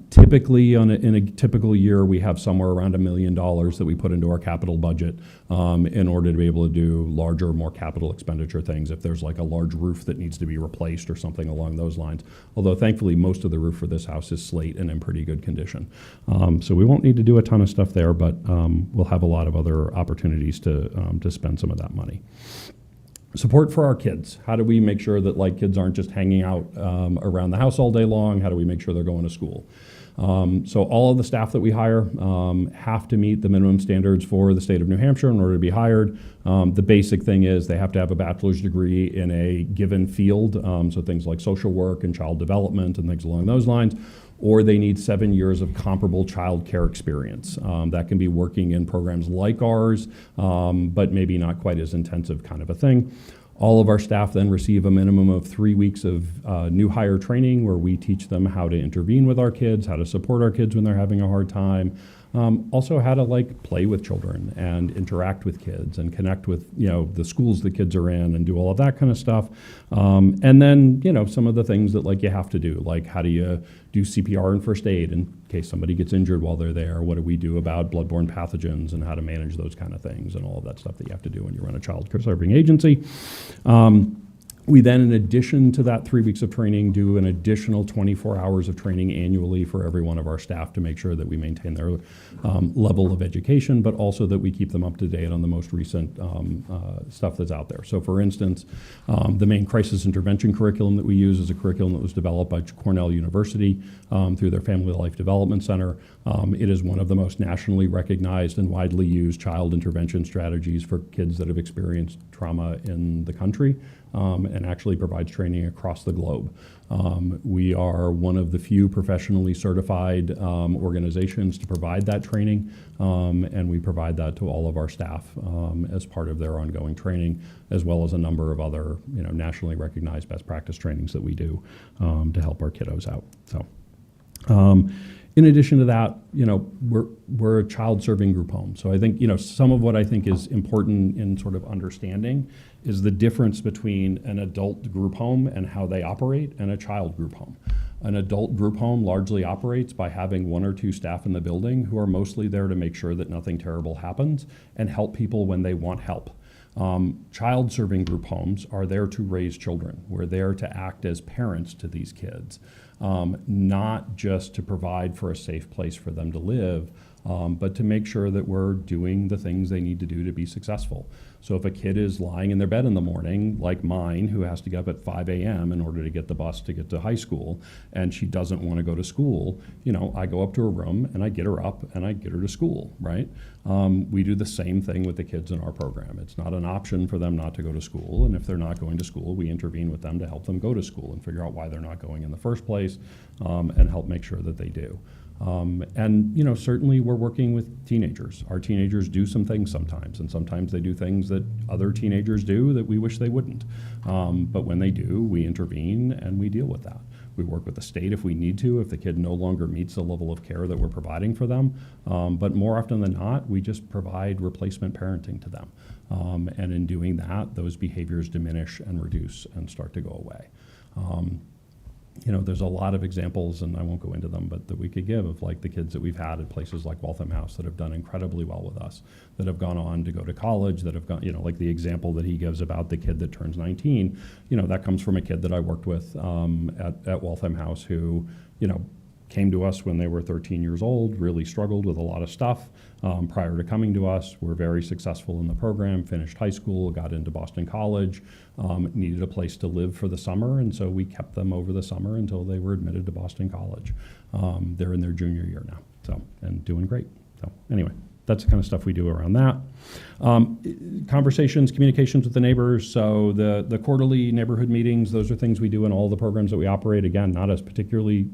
Typically, in a typical year, we have somewhere around $1 million that we put into our capital budget in order to be able to do larger, more capital expenditure things. If there's like a large roof that needs to be replaced or something along those lines. Although thankfully, most of the roof for this house is slate and in pretty good condition. So we won't need to do a ton of stuff there, but we'll have a lot of other opportunities to spend some of that money. Support for our kids. How do we make sure that kids aren't just hanging out around the house all day long? How do we make sure they're going to school? So all of the staff that we hire have to meet the minimum standards for the state of New Hampshire in order to be hired. The basic thing is they have to have a bachelor's degree in a given field, so things like social work and child development and things along those lines, or they need 7 years of comparable child care experience. That can be working in programs like ours, but maybe not quite as intensive kind of a thing. All of our staff then receive a minimum of 3 weeks of new hire training, where we teach them how to intervene with our kids, how to support our kids when they're having a hard time, also how to play with children and interact with kids and connect with the schools the kids are in and do all of that kind of stuff. And then some of the things that you have to do, like how do you do CPR and first aid in case somebody gets injured while they're there? What do we do about bloodborne pathogens and how to manage those kind of things and all of that stuff that you have to do when you run a child care serving agency. We then, in addition to that 3 weeks of training, do an additional 24 hours of training annually for every one of our staff to make sure that we maintain their level of education, but also that we keep them up to date on the most recent stuff that's out there. So for instance, the main crisis intervention curriculum that we use is a curriculum that was developed by Cornell University through their Family Life Development Center. It is one of the most nationally recognized and widely used child intervention strategies for kids that have experienced trauma in the country. And actually provides training across the globe. We are one of the few professionally certified organizations to provide that training, and we provide that to all of our staff as part of their ongoing training, as well as a number of other nationally recognized best practice trainings that we do to help our kiddos out. So. In addition to that, we're a child-serving group home. So I think, some of what I think is important in sort of understanding is the difference between an adult group home and how they operate and a child group home. An adult group home largely operates by having 1 or 2 staff in the building who are mostly there to make sure that nothing terrible happens and help people when they want help. Child-serving group homes are there to raise children. We're there to act as parents to these kids, not just to provide for a safe place for them to live, but to make sure that we're doing the things they need to do to be successful. So if a kid is lying in their bed in the morning, like mine, who has to get up at 5 a.m. in order to get the bus to get to high school, and she doesn't want to go to school, I go up to her room and I get her up and I get her to school, right? We do the same thing with the kids in our program. It's not an option for them not to go to school, and if they're not going to school, we intervene with them to help them go to school and figure out why they're not going in the first place, and help make sure that they do. And certainly we're working with teenagers. Our teenagers do some things sometimes, and sometimes they do things that other teenagers do that we wish they wouldn't. But when they do, we intervene and we deal with that. We work with the state if we need to, if the kid no longer meets the level of care that we're providing for them. But more often than not, we just provide replacement parenting to them. And in doing that, those behaviors diminish and reduce and start to go away. there's a lot of examples, and I won't go into them, but that we could give of like the kids that we've had at places like Waltham House that have done incredibly well with us, that have gone on to go to college, that have gone, like the example that he gives about the kid that turns 19, that comes from a kid that I worked with at Waltham House who, came to us when they were 13 years old, really struggled with a lot of stuff prior to coming to us, were very successful in the program, finished high school, got into Boston College, needed a place to live for the summer, and so we kept them over the summer until they were admitted to Boston College. They're in their junior year now, and doing great. So anyway, that's the kind of stuff we do around that. Conversations, communications with the neighbors. So the quarterly neighborhood meetings, those are things we do in all the programs that we operate. Again, not as particularly,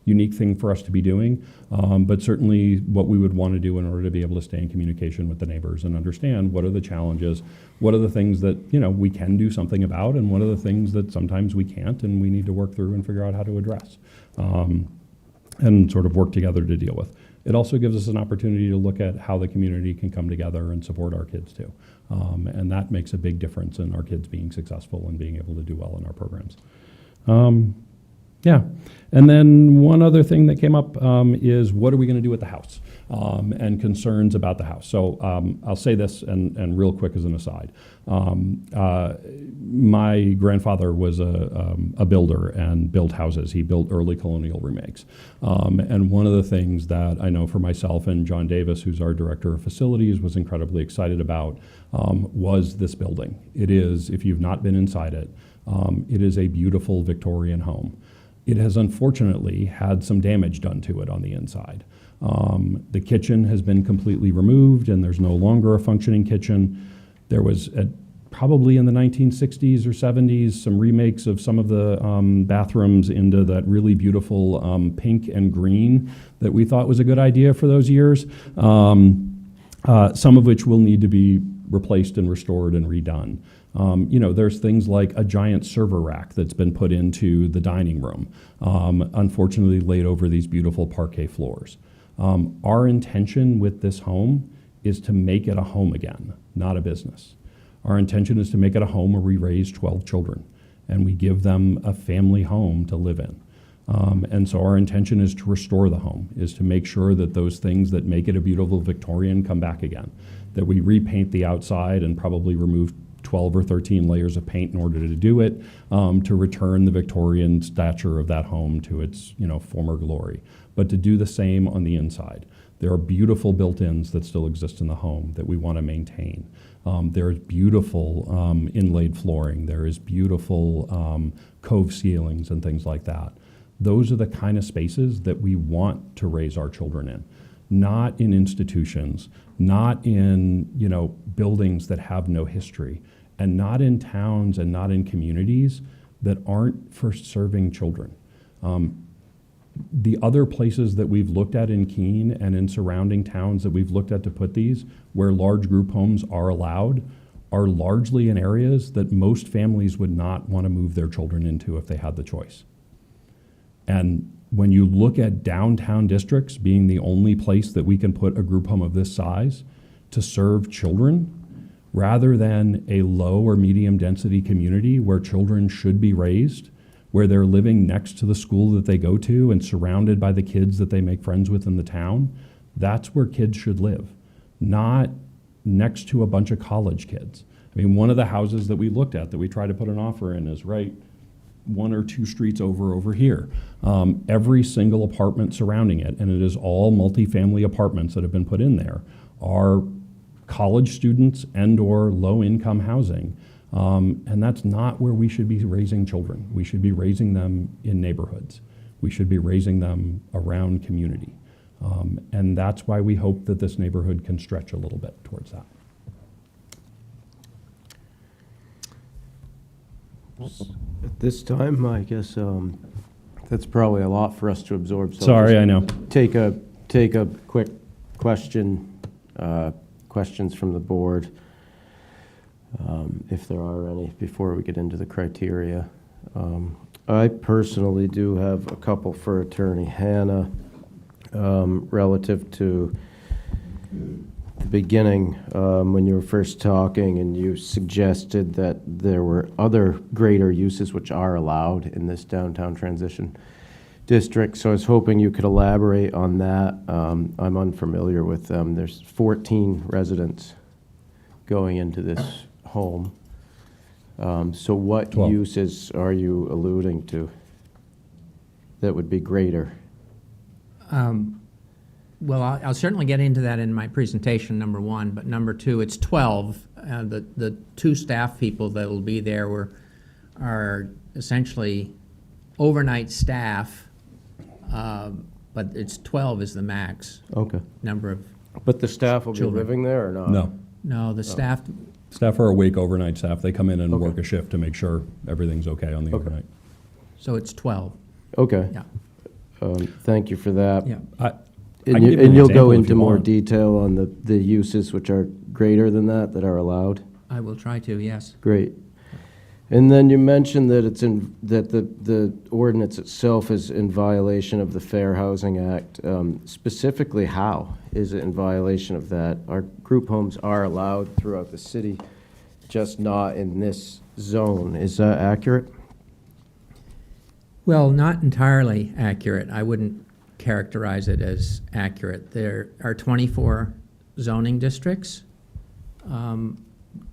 unique thing for us to be doing, but certainly what we would want to do in order to be able to stay in communication with the neighbors and understand what are the challenges, what are the things that, we can do something about, and what are the things that sometimes we can't and we need to work through and figure out how to address, and sort of work together to deal with. It also gives us an opportunity to look at how the community can come together and support our kids too. And that makes a big difference in our kids being successful and being able to do well in our programs. Yeah. And then one other thing that came up is what are we going to do with the house and concerns about the house. So I'll say this and real quick as an aside. My grandfather was a builder and built houses. He built early colonial remakes. And one of the things that I know for myself and John Davis, who's our director of facilities, was incredibly excited about was this building. It is, if you've not been inside it, it is a beautiful Victorian home. It has unfortunately had some damage done to it on the inside. The kitchen has been completely removed and there's no longer a functioning kitchen. There was probably in the 1960s or 70s some remakes of some of the bathrooms into that really beautiful pink and green that we thought was a good idea for those years, some of which will need to be replaced and restored and redone. There's things like a giant server rack that's been put into the dining room, unfortunately laid over these beautiful parquet floors. Our intention with this home is to make it a home again, not a business. Our intention is to make it a home where we raise 12 children and we give them a family home to live in. And so our intention is to restore the home, is to make sure that those things that make it a beautiful Victorian come back again, that we repaint the outside and probably remove 12 or 13 layers of paint in order to do it, to return the Victorian stature of that home to its former glory, but to do the same on the inside. There are beautiful built-ins that still exist in the home that we want to maintain. There is beautiful inlaid flooring. There is beautiful cove ceilings and things like that. Those are the kind of spaces that we want to raise our children in, not in institutions, not in buildings that have no history, and not in towns and not in communities that aren't for serving children. The other places that we've looked at in Keene and in surrounding towns that we've looked at to put these, where large group homes are allowed, are largely in areas that most families would not want to move their children into if they had the choice. And when you look at downtown districts being the only place that we can put a group home of this size to serve children, rather than a low or medium density community where children should be raised, where they're living next to the school that they go to and surrounded by the kids that they make friends with in the town, that's where kids should live, not next to a bunch of college kids. I mean, one of the houses that we looked at that we tried to put an offer in is right 1 or 2 streets over here. Every single apartment surrounding it, and it is all multifamily apartments that have been put in there, are college students and or low-income housing. And that's not where we should be raising children. We should be raising them in neighborhoods. We should be raising them around community. And that's why we hope that this neighborhood can stretch a little bit towards that. At this time, I guess that's probably a lot for us to absorb. So Sorry, just I know. Take a quick questions from the board, if there are any, before we get into the criteria. I personally do have a couple for Attorney Hannah relative to the beginning, when you were first talking, and you suggested that there were other greater uses which are allowed in this downtown transition district. So I was hoping you could elaborate on that. I'm unfamiliar with them. There's 14 residents going into this home. So what 12. uses are you alluding to that would be greater? Well, I'll certainly get into that in my presentation, number one, but number two, it's 12. The two staff people that will be there are essentially overnight staff, but it's 12 is the max Okay. number of, But the staff will be Children. living there or not? No. no, the staff, Staff are awake overnight staff. They come in and Okay. work a shift to make sure everything's okay on the Okay. overnight. so it's 12, Okay. yeah, Thank you for that. yeah. I And can you- give you an and you'll example go if into you more want. detail on the uses which are greater than that are allowed? I will try to, yes. Great. And then you mentioned that that the ordinance itself is in violation of the Fair Housing Act. Specifically, how is it in violation of that? Our group homes are allowed throughout the city, just not in this zone. Is that accurate? Well, not entirely accurate. I wouldn't characterize it as accurate. There are 24 zoning districts.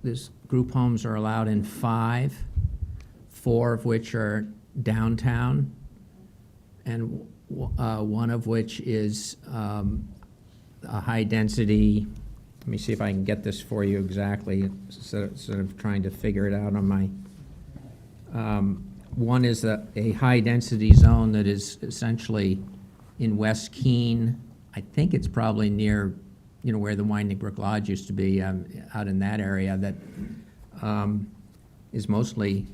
This group homes are allowed in 5, 4 of which are downtown, and one of which is a high-density, let me see if I can get this for you exactly, instead of trying to figure it out on my, one is a high-density zone that is essentially in West Keene. I think it's probably near, where the Winding Brook Lodge used to be, out in that area, that is mostly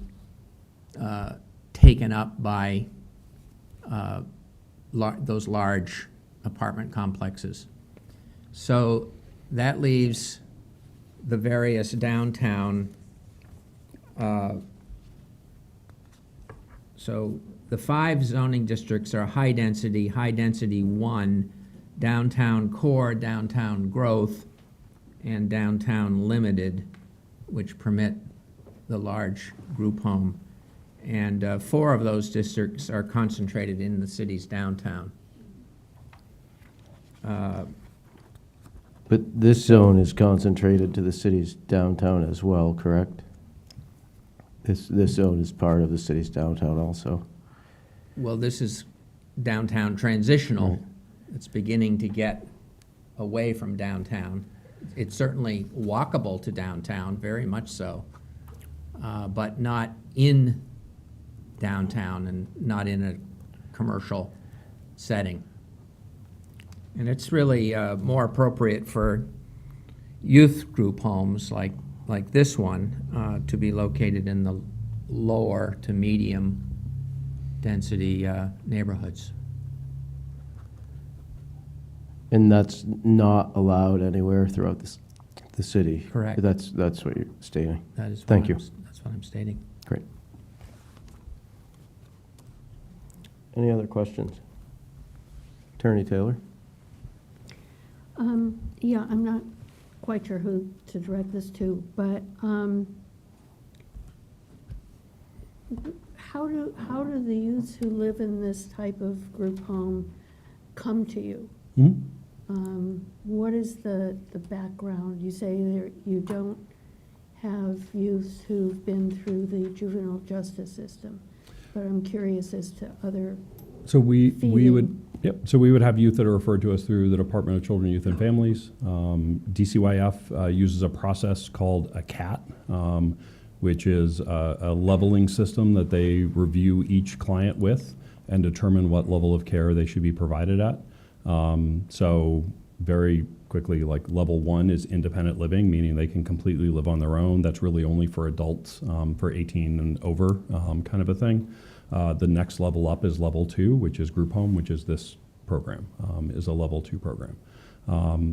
taken up by those large apartment complexes. So that leaves the various downtown. So the 5 zoning districts are high density 1, downtown core, downtown growth, and downtown limited, which permit the large group home. And 4 of those districts are concentrated in the city's downtown. But this zone is concentrated to the city's downtown as well, correct? This zone is part of the city's downtown also. Well, this is downtown transitional. Right. It's beginning to get away from downtown. It's certainly walkable to downtown, very much so, but not in downtown and not in a commercial setting. And it's really more appropriate for youth group homes like this one to be located in the lower to medium density neighborhoods. And that's not allowed anywhere throughout the city? Correct. That's what you're stating? That is Thank you. That's what I'm stating. Great. Any other questions? Attorney Taylor? Yeah, I'm not quite sure who to direct this to, but how do the youths who live in this type of group home come to you? What is the background? You say you don't have youths who've been through the juvenile justice system, but I'm curious as to other. So we Feeding. would, yep, so we would have youth that are referred to us through the Department of Children, Youth and Families. DCYF uses a process called a CAT, which is a leveling system that they review each client with and determine what level of care they should be provided at. So very quickly, like level 1 is independent living, meaning they can completely live on their own. That's really only for adults, for 18 and over, kind of a thing. The next level up is level 2, which is group home, which is this program, is a level 2 program.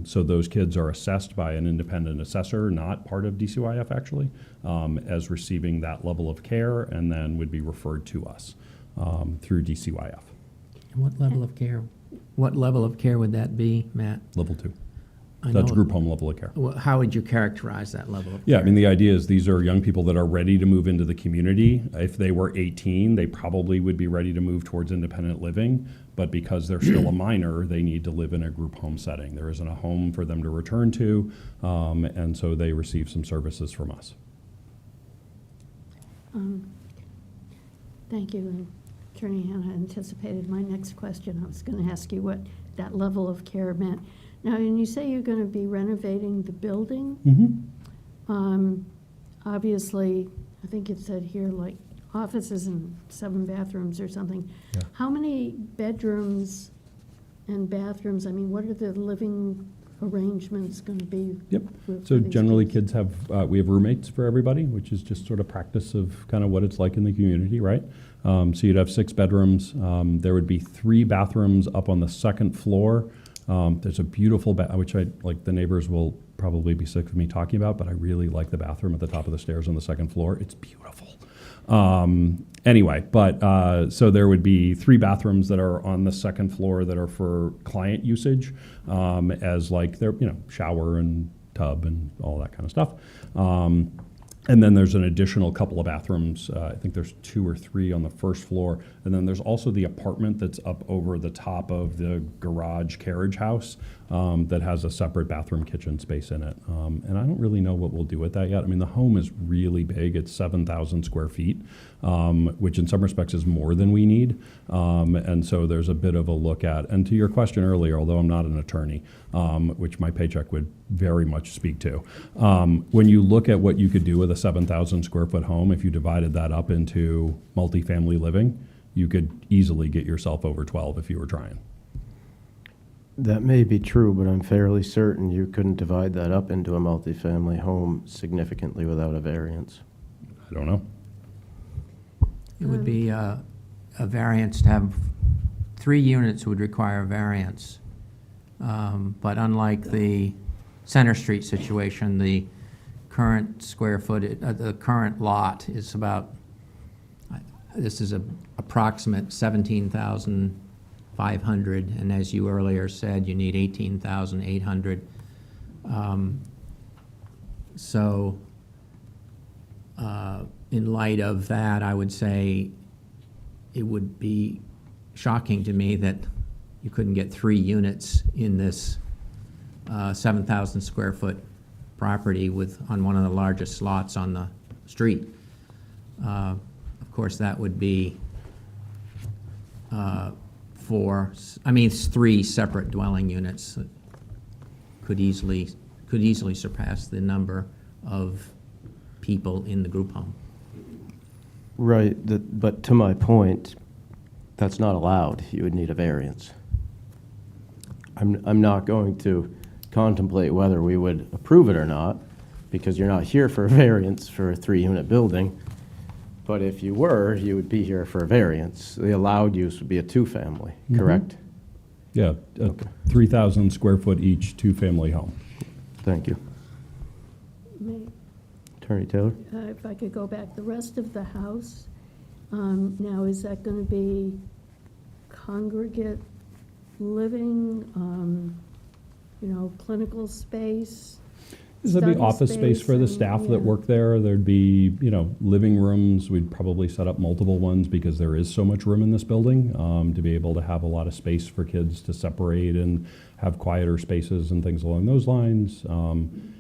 So those kids are assessed by an independent assessor, not part of DCYF actually, as receiving that level of care, and then would be referred to us through DCYF. What level of care? What level of care would that be, Matt? Level 2. I That's know- group home level of care. Well, how would you characterize that level of Yeah, I care? mean, the idea is these are young people that are ready to move into the community. If they were 18, they probably would be ready to move towards independent living, but because they're still a minor, they need to live in a group home setting. There isn't a home for them to return to, and so they receive some services from us. Thank you. And Attorney Hannah anticipated my next question. I was going to ask you what that level of care meant. Now, when you say you're going to be renovating the building, obviously, I think it said here like offices and 7 bathrooms or something. Yeah. How many bedrooms and bathrooms? I mean, what are the living arrangements going to be? Yep. for So these generally, kids have, we have roommates for everybody, which is just sort of practice of kind of what it's like in the community, right? So you'd have 6 bedrooms. There would be 3 bathrooms up on the 2nd floor. There's a beautiful, which I, like the neighbors will probably be sick of me talking about, but I really like the bathroom at the top of the stairs on the 2nd floor. It's beautiful. Anyway, but so there would be 3 bathrooms that are on the 2nd floor that are for client usage, as like their, shower and tub and all that kind of stuff. And then there's an additional couple of bathrooms. I think there's 2 or 3 on the 1st floor. And then there's also the apartment that's up over the top of the garage carriage house that has a separate bathroom kitchen space in it. And I don't really know what we'll do with that yet. I mean, the home is really big. It's 7,000 square feet, which in some respects is more than we need. And so there's a bit of a look at, and to your question earlier, although I'm not an attorney, which my paycheck would very much speak to, when you look at what you could do with a 7,000 square foot home, if you divided that up into multifamily living, you could easily get yourself over 12 if you were trying. That may be true, but I'm fairly certain you couldn't divide that up into a multifamily home significantly without a variance. I don't know. It would be a variance to have 3 units would require a variance. But unlike the Center Street situation, the current square footage, the current lot is about, this is a approximate 17,500, and as you earlier said, you need 18,800. So in light of that, I would say it would be shocking to me that you couldn't get 3 units in this 7,000 square foot property on one of the largest lots on the street. Of course, that would be 3 separate dwelling units that could easily surpass the number of people in the group home. Right, but to my point, that's not allowed. You would need a variance. I'm not going to contemplate whether we would approve it or not, because you're not here for a variance for a 3-unit building. But if you were, you would be here for a variance. The allowed use would be a 2-family, correct? Yeah, a 3,000 square foot each 2-family home. Thank you. May- Attorney Taylor? If I could go back, the rest of the house, now is that going to be congregate living, clinical space? There'd be study office space for the and- staff that yeah. work there. There'd be, living rooms. We'd probably set up multiple ones because there is so much room in this building, to be able to have a lot of space for kids to separate and have quieter spaces and things along those lines.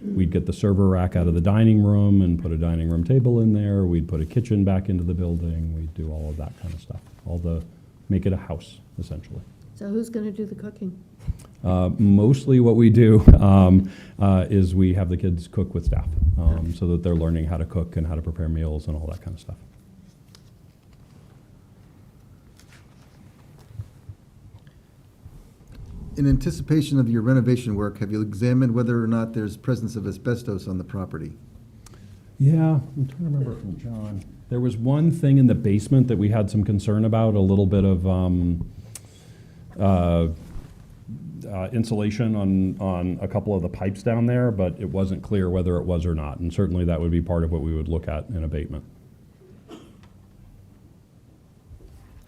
We'd get the server rack out of the dining room and put a dining room table in there. We'd put a kitchen back into the building. We'd do all of that kind of stuff. Make it a house, essentially. So who's going to do the cooking? Mostly what we do is we have the kids cook with staff, so that they're learning how to cook and how to prepare meals and all that kind of stuff. In anticipation of your renovation work, have you examined whether or not there's presence of asbestos on the property? Yeah, I'm trying to remember from John. There was one thing in the basement that we had some concern about, a little bit of insulation on a couple of the pipes down there, but it wasn't clear whether it was or not. And certainly that would be part of what we would look at in abatement.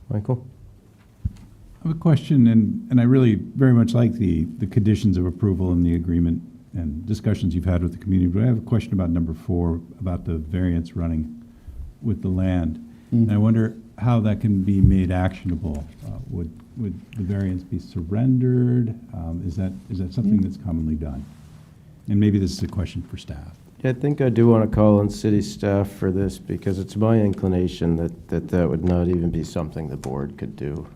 Michael? I have a question, and I really very much like the conditions of approval and the agreement and discussions you've had with the community, but I have a question about number 4, about the variance running with the land. And I wonder how that can be made actionable. Would the variance be surrendered? Is that something that's commonly done? And maybe this is a question for staff. I think I do want to call on city staff for this, because it's my inclination that would not even be something the board could do.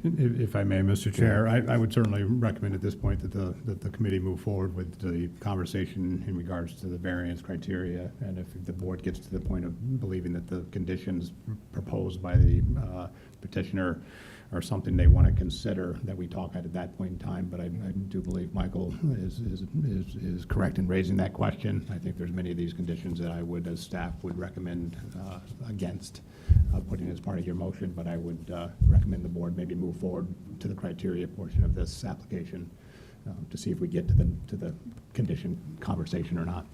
If I may, Mr. Chair, I would certainly recommend at this point that the committee move forward with the conversation in regards to the variance criteria. And if the board gets to the point of believing that the conditions proposed by the petitioner are something they want to consider, that we talk at that point in time. But I do believe Michael is correct in raising that question. I think there's many of these conditions that I would, as staff, would recommend against putting as part of your motion, but I would recommend the board maybe move forward to the criteria portion of this application to see if we get to the condition conversation or not.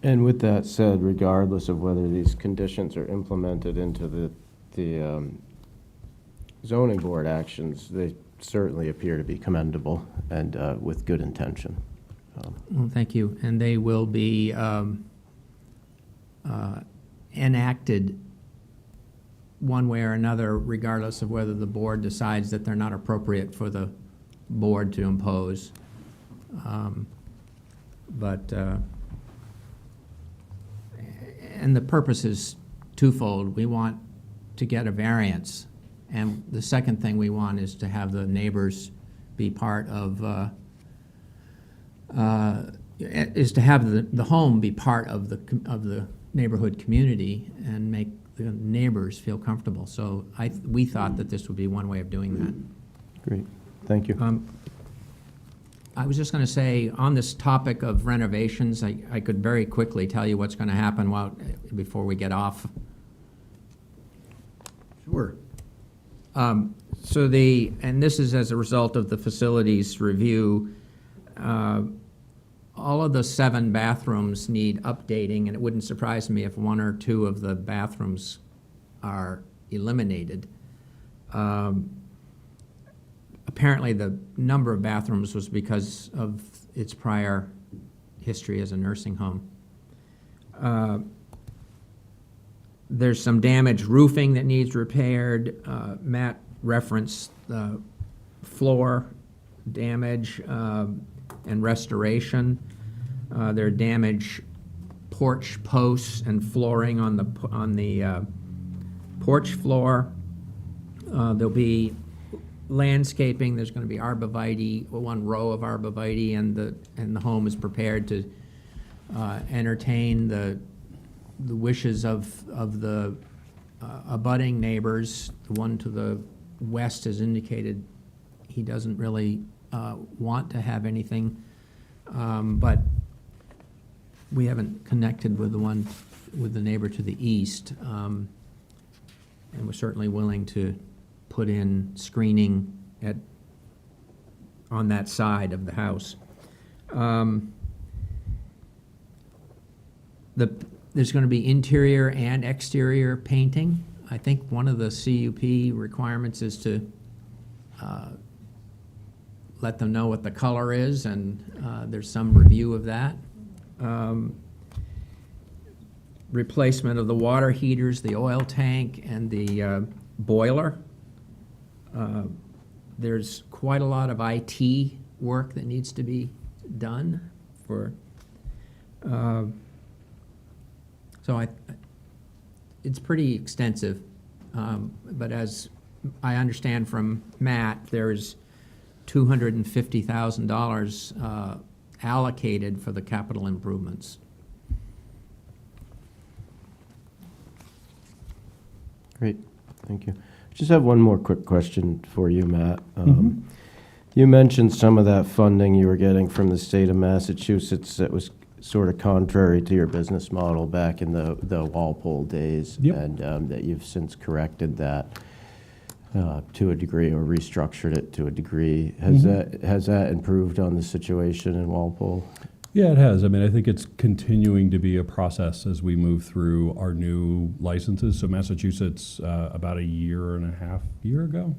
And with that said, regardless of whether these conditions are implemented into the zoning board actions, they certainly appear to be commendable and with good intention. Well, thank you. And they will be enacted one way or another, regardless of whether the board decides that they're not appropriate for the board to impose. And the purpose is twofold. We want to get a variance, and the second thing we want is to have the neighbors be part of, is to have the home be part of the neighborhood community and make the neighbors feel comfortable. So we thought that this would be one way of doing that. Great, thank you. I was just going to say, on this topic of renovations, I could very quickly tell you what's going to happen before we get off. Sure. And this is as a result of the facilities review. All of the 7 bathrooms need updating, and it wouldn't surprise me if 1 or 2 of the bathrooms are eliminated. Apparently, the number of bathrooms was because of its prior history as a nursing home. There's some damaged roofing that needs repaired. Matt referenced the floor damage and restoration. There are damaged porch posts and flooring on the porch floor. There'll be landscaping. There's going to be arborvitae, 1 row of arborvitae, and the home is prepared to entertain the wishes of the abutting neighbors. The one to the west has indicated he doesn't really want to have anything, but we haven't connected with the neighbor to the east, and we're certainly willing to put in screening on that side of the house. There's going to be interior and exterior painting. I think one of the CUP requirements is to let them know what the color is, and there's some review of that. Replacement of the water heaters, the oil tank, and the boiler. There's quite a lot of IT work that needs to be done for. So it's pretty extensive, but as I understand from Matt, there's $250,000 allocated for the capital improvements. Great, thank you. Just have one more quick question for you, Matt. You mentioned some of that funding you were getting from the state of Massachusetts that was sort of contrary to your business model back in the Walpole days. Yep. And that you've since corrected that to a degree, or restructured it to a degree. Has that improved on the situation in Walpole? Yeah, it has. I mean, I think it's continuing to be a process as we move through our new licenses. So Massachusetts, about a year ago,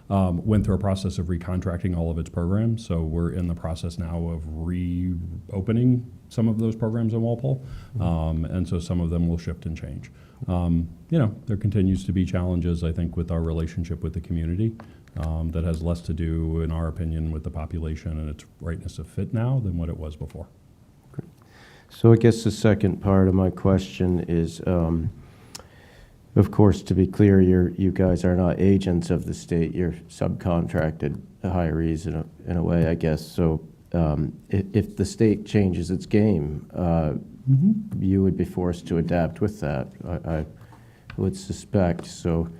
went through a process of recontracting all of its programs. So we're in the process now of reopening some of those programs in Walpole. And so some of them will shift and change. There continues to be challenges, I think, with our relationship with the community. That has less to do, in our opinion, with the population and its rightness of fit now than what it was before. So I guess the second part of my question is, of course, to be clear, you guys are not agents of the state. You're subcontracted hirees in a way, I guess. So if the state changes its game, you would be forced to adapt with that, I would suspect. So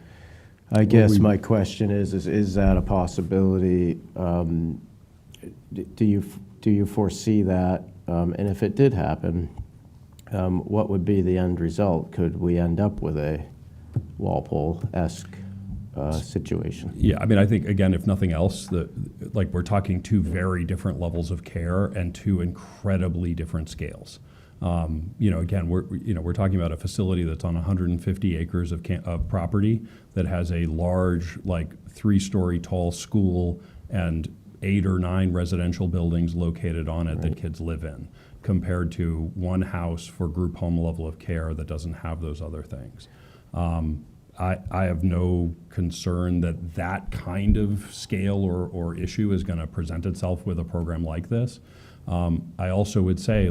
I guess my question is that a possibility? Do you foresee that? And if it did happen, what would be the end result? Could we end up with a Walpole-esque situation? Yeah, I mean, I think, again, if nothing else, we're talking two very different levels of care and two incredibly different scales. Again, we're talking about a facility that's on 150 acres of property that has a large, 3-story tall school and 8 or 9 residential buildings located on it that kids live in, compared to one house for group home level of care that doesn't have those other things. I have no concern that kind of scale or issue is going to present itself with a program like this. I also would say,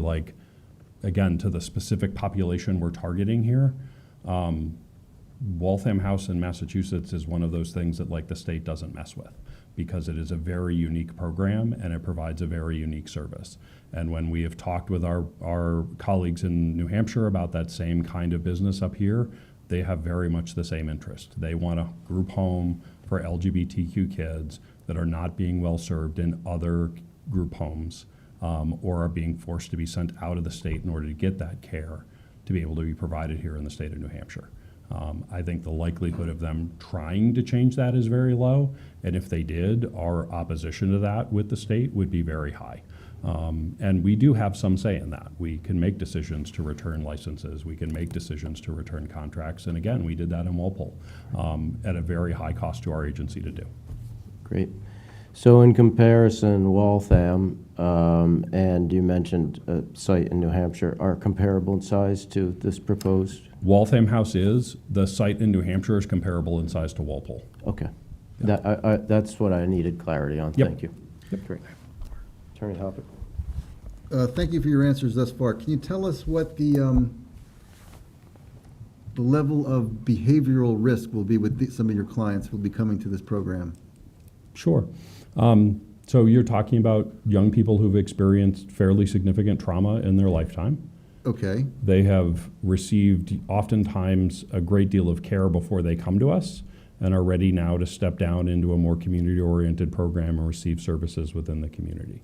again, to the specific population we're targeting here, Waltham House in Massachusetts is one of those things that the state doesn't mess with, because it is a very unique program and it provides a very unique service. And when we have talked with our colleagues in New Hampshire about that same kind of business up here, they have very much the same interest. They want a group home for LGBTQ kids that are not being well served in other group homes, or are being forced to be sent out of the state in order to get that care to be able to be provided here in the state of New Hampshire. I think the likelihood of them trying to change that is very low, and if they did, our opposition to that with the state would be very high. And we do have some say in that. We can make decisions to return licenses, we can make decisions to return contracts, and again, we did that in Walpole at a very high cost to our agency to do. Great. So in comparison, Waltham, and you mentioned a site in New Hampshire, are comparable in size to this proposed? Waltham House is. The site in New Hampshire is comparable in size to Walpole. Okay. That's what I needed clarity on. Yep. Thank you. Yep. Great. Attorney Hopper. Thank you for your answers thus far. Can you tell us what the level of behavioral risk will be with some of your clients who will be coming to this program? Sure. So you're talking about young people who've experienced fairly significant trauma in their lifetime. Okay. They have received oftentimes a great deal of care before they come to us and are ready now to step down into a more community-oriented program and receive services within the community.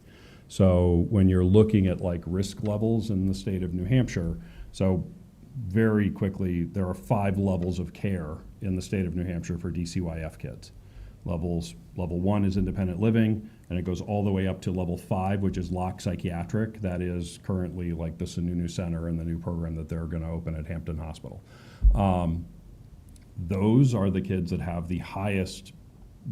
So when you're looking at risk levels in the state of New Hampshire, so very quickly, there are 5 levels of care in the state of New Hampshire for DCYF kids. Level 1 is independent living, and it goes all the way up to level 5, which is locked psychiatric. That is currently the Sununu Center and the new program that they're going to open at Hampton Hospital. Those are the kids that have the highest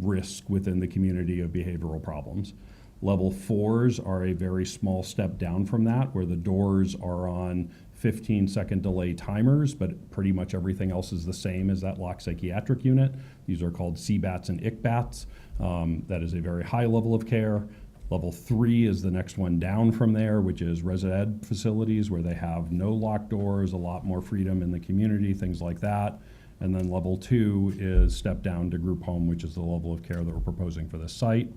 risk within the community of behavioral problems. Level 4s are a very small step down from that, where the doors are on 15-second delay timers, but pretty much everything else is the same as that locked psychiatric unit. These are called CBATs and ICBATs. That is a very high level of care. Level 3 is the next one down from there, which is res ed facilities where they have no locked doors, a lot more freedom in the community, things like that. And then level 2 is step down to group home, which is the level of care that we're proposing for this site.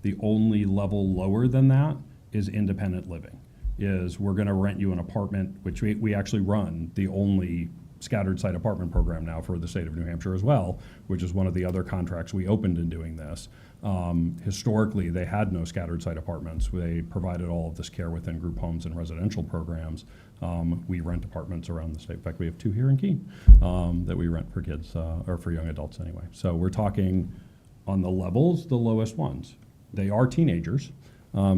The only level lower than that is independent living. We're going to rent you an apartment, which we actually run the only scattered site apartment program now for the state of New Hampshire as well, which is one of the other contracts we opened in doing this. Historically, they had no scattered site apartments. They provided all of this care within group homes and residential programs. We rent apartments around the state. In fact, we have 2 here in Keene that we rent for kids, or for young adults anyway. So we're talking on the levels, the lowest ones. They are teenagers.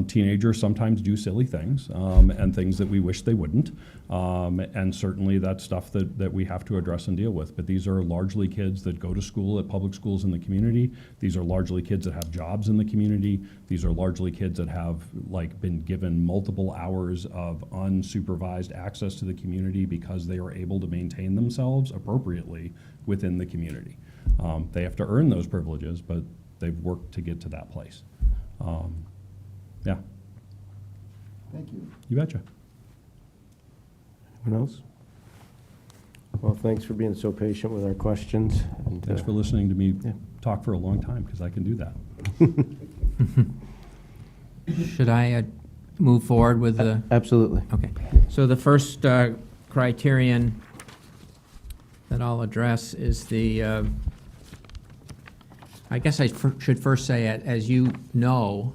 Teenagers sometimes do silly things, and things that we wish they wouldn't. And certainly that's stuff that we have to address and deal with. But these are largely kids that go to school at public schools in the community. These are largely kids that have jobs in the community. These are largely kids that have been given multiple hours of unsupervised access to the community because they are able to maintain themselves appropriately within the community. They have to earn those privileges, but they've worked to get to that place. Yeah, Thank you. you betcha. Anyone else? Well, thanks for being so patient with our questions. And, Thanks for listening to me yeah. talk for a long time, because I can do that. Should I move forward with the? Absolutely. Okay. So the first criterion that I'll address is the, I guess I should first say, as you know,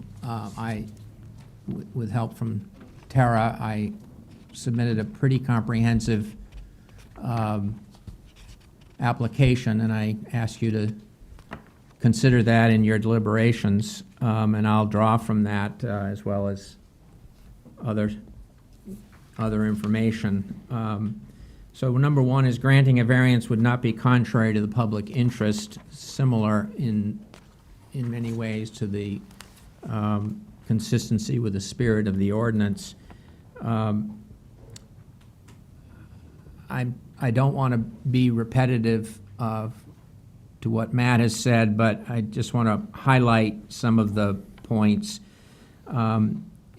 with help from Tara, I submitted a pretty comprehensive application, and I ask you to consider that in your deliberations, and I'll draw from that as well as other information. So number one is granting a variance would not be contrary to the public interest, similar in many ways to the consistency with the spirit of the ordinance. I don't want to be repetitive to what Matt has said, but I just want to highlight some of the points.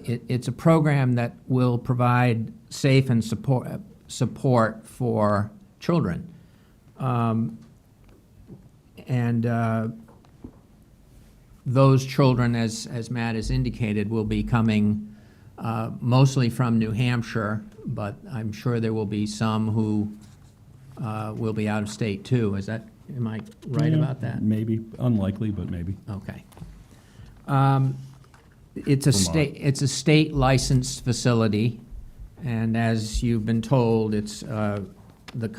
It's a program that will provide safe and support for children. Those children, as Matt has indicated, will be coming mostly from New Hampshire, but I'm sure there will be some who will be out of state too. Am I right about that? Maybe, unlikely, but maybe. Okay. It's a state licensed facility, and as you've been told, it's the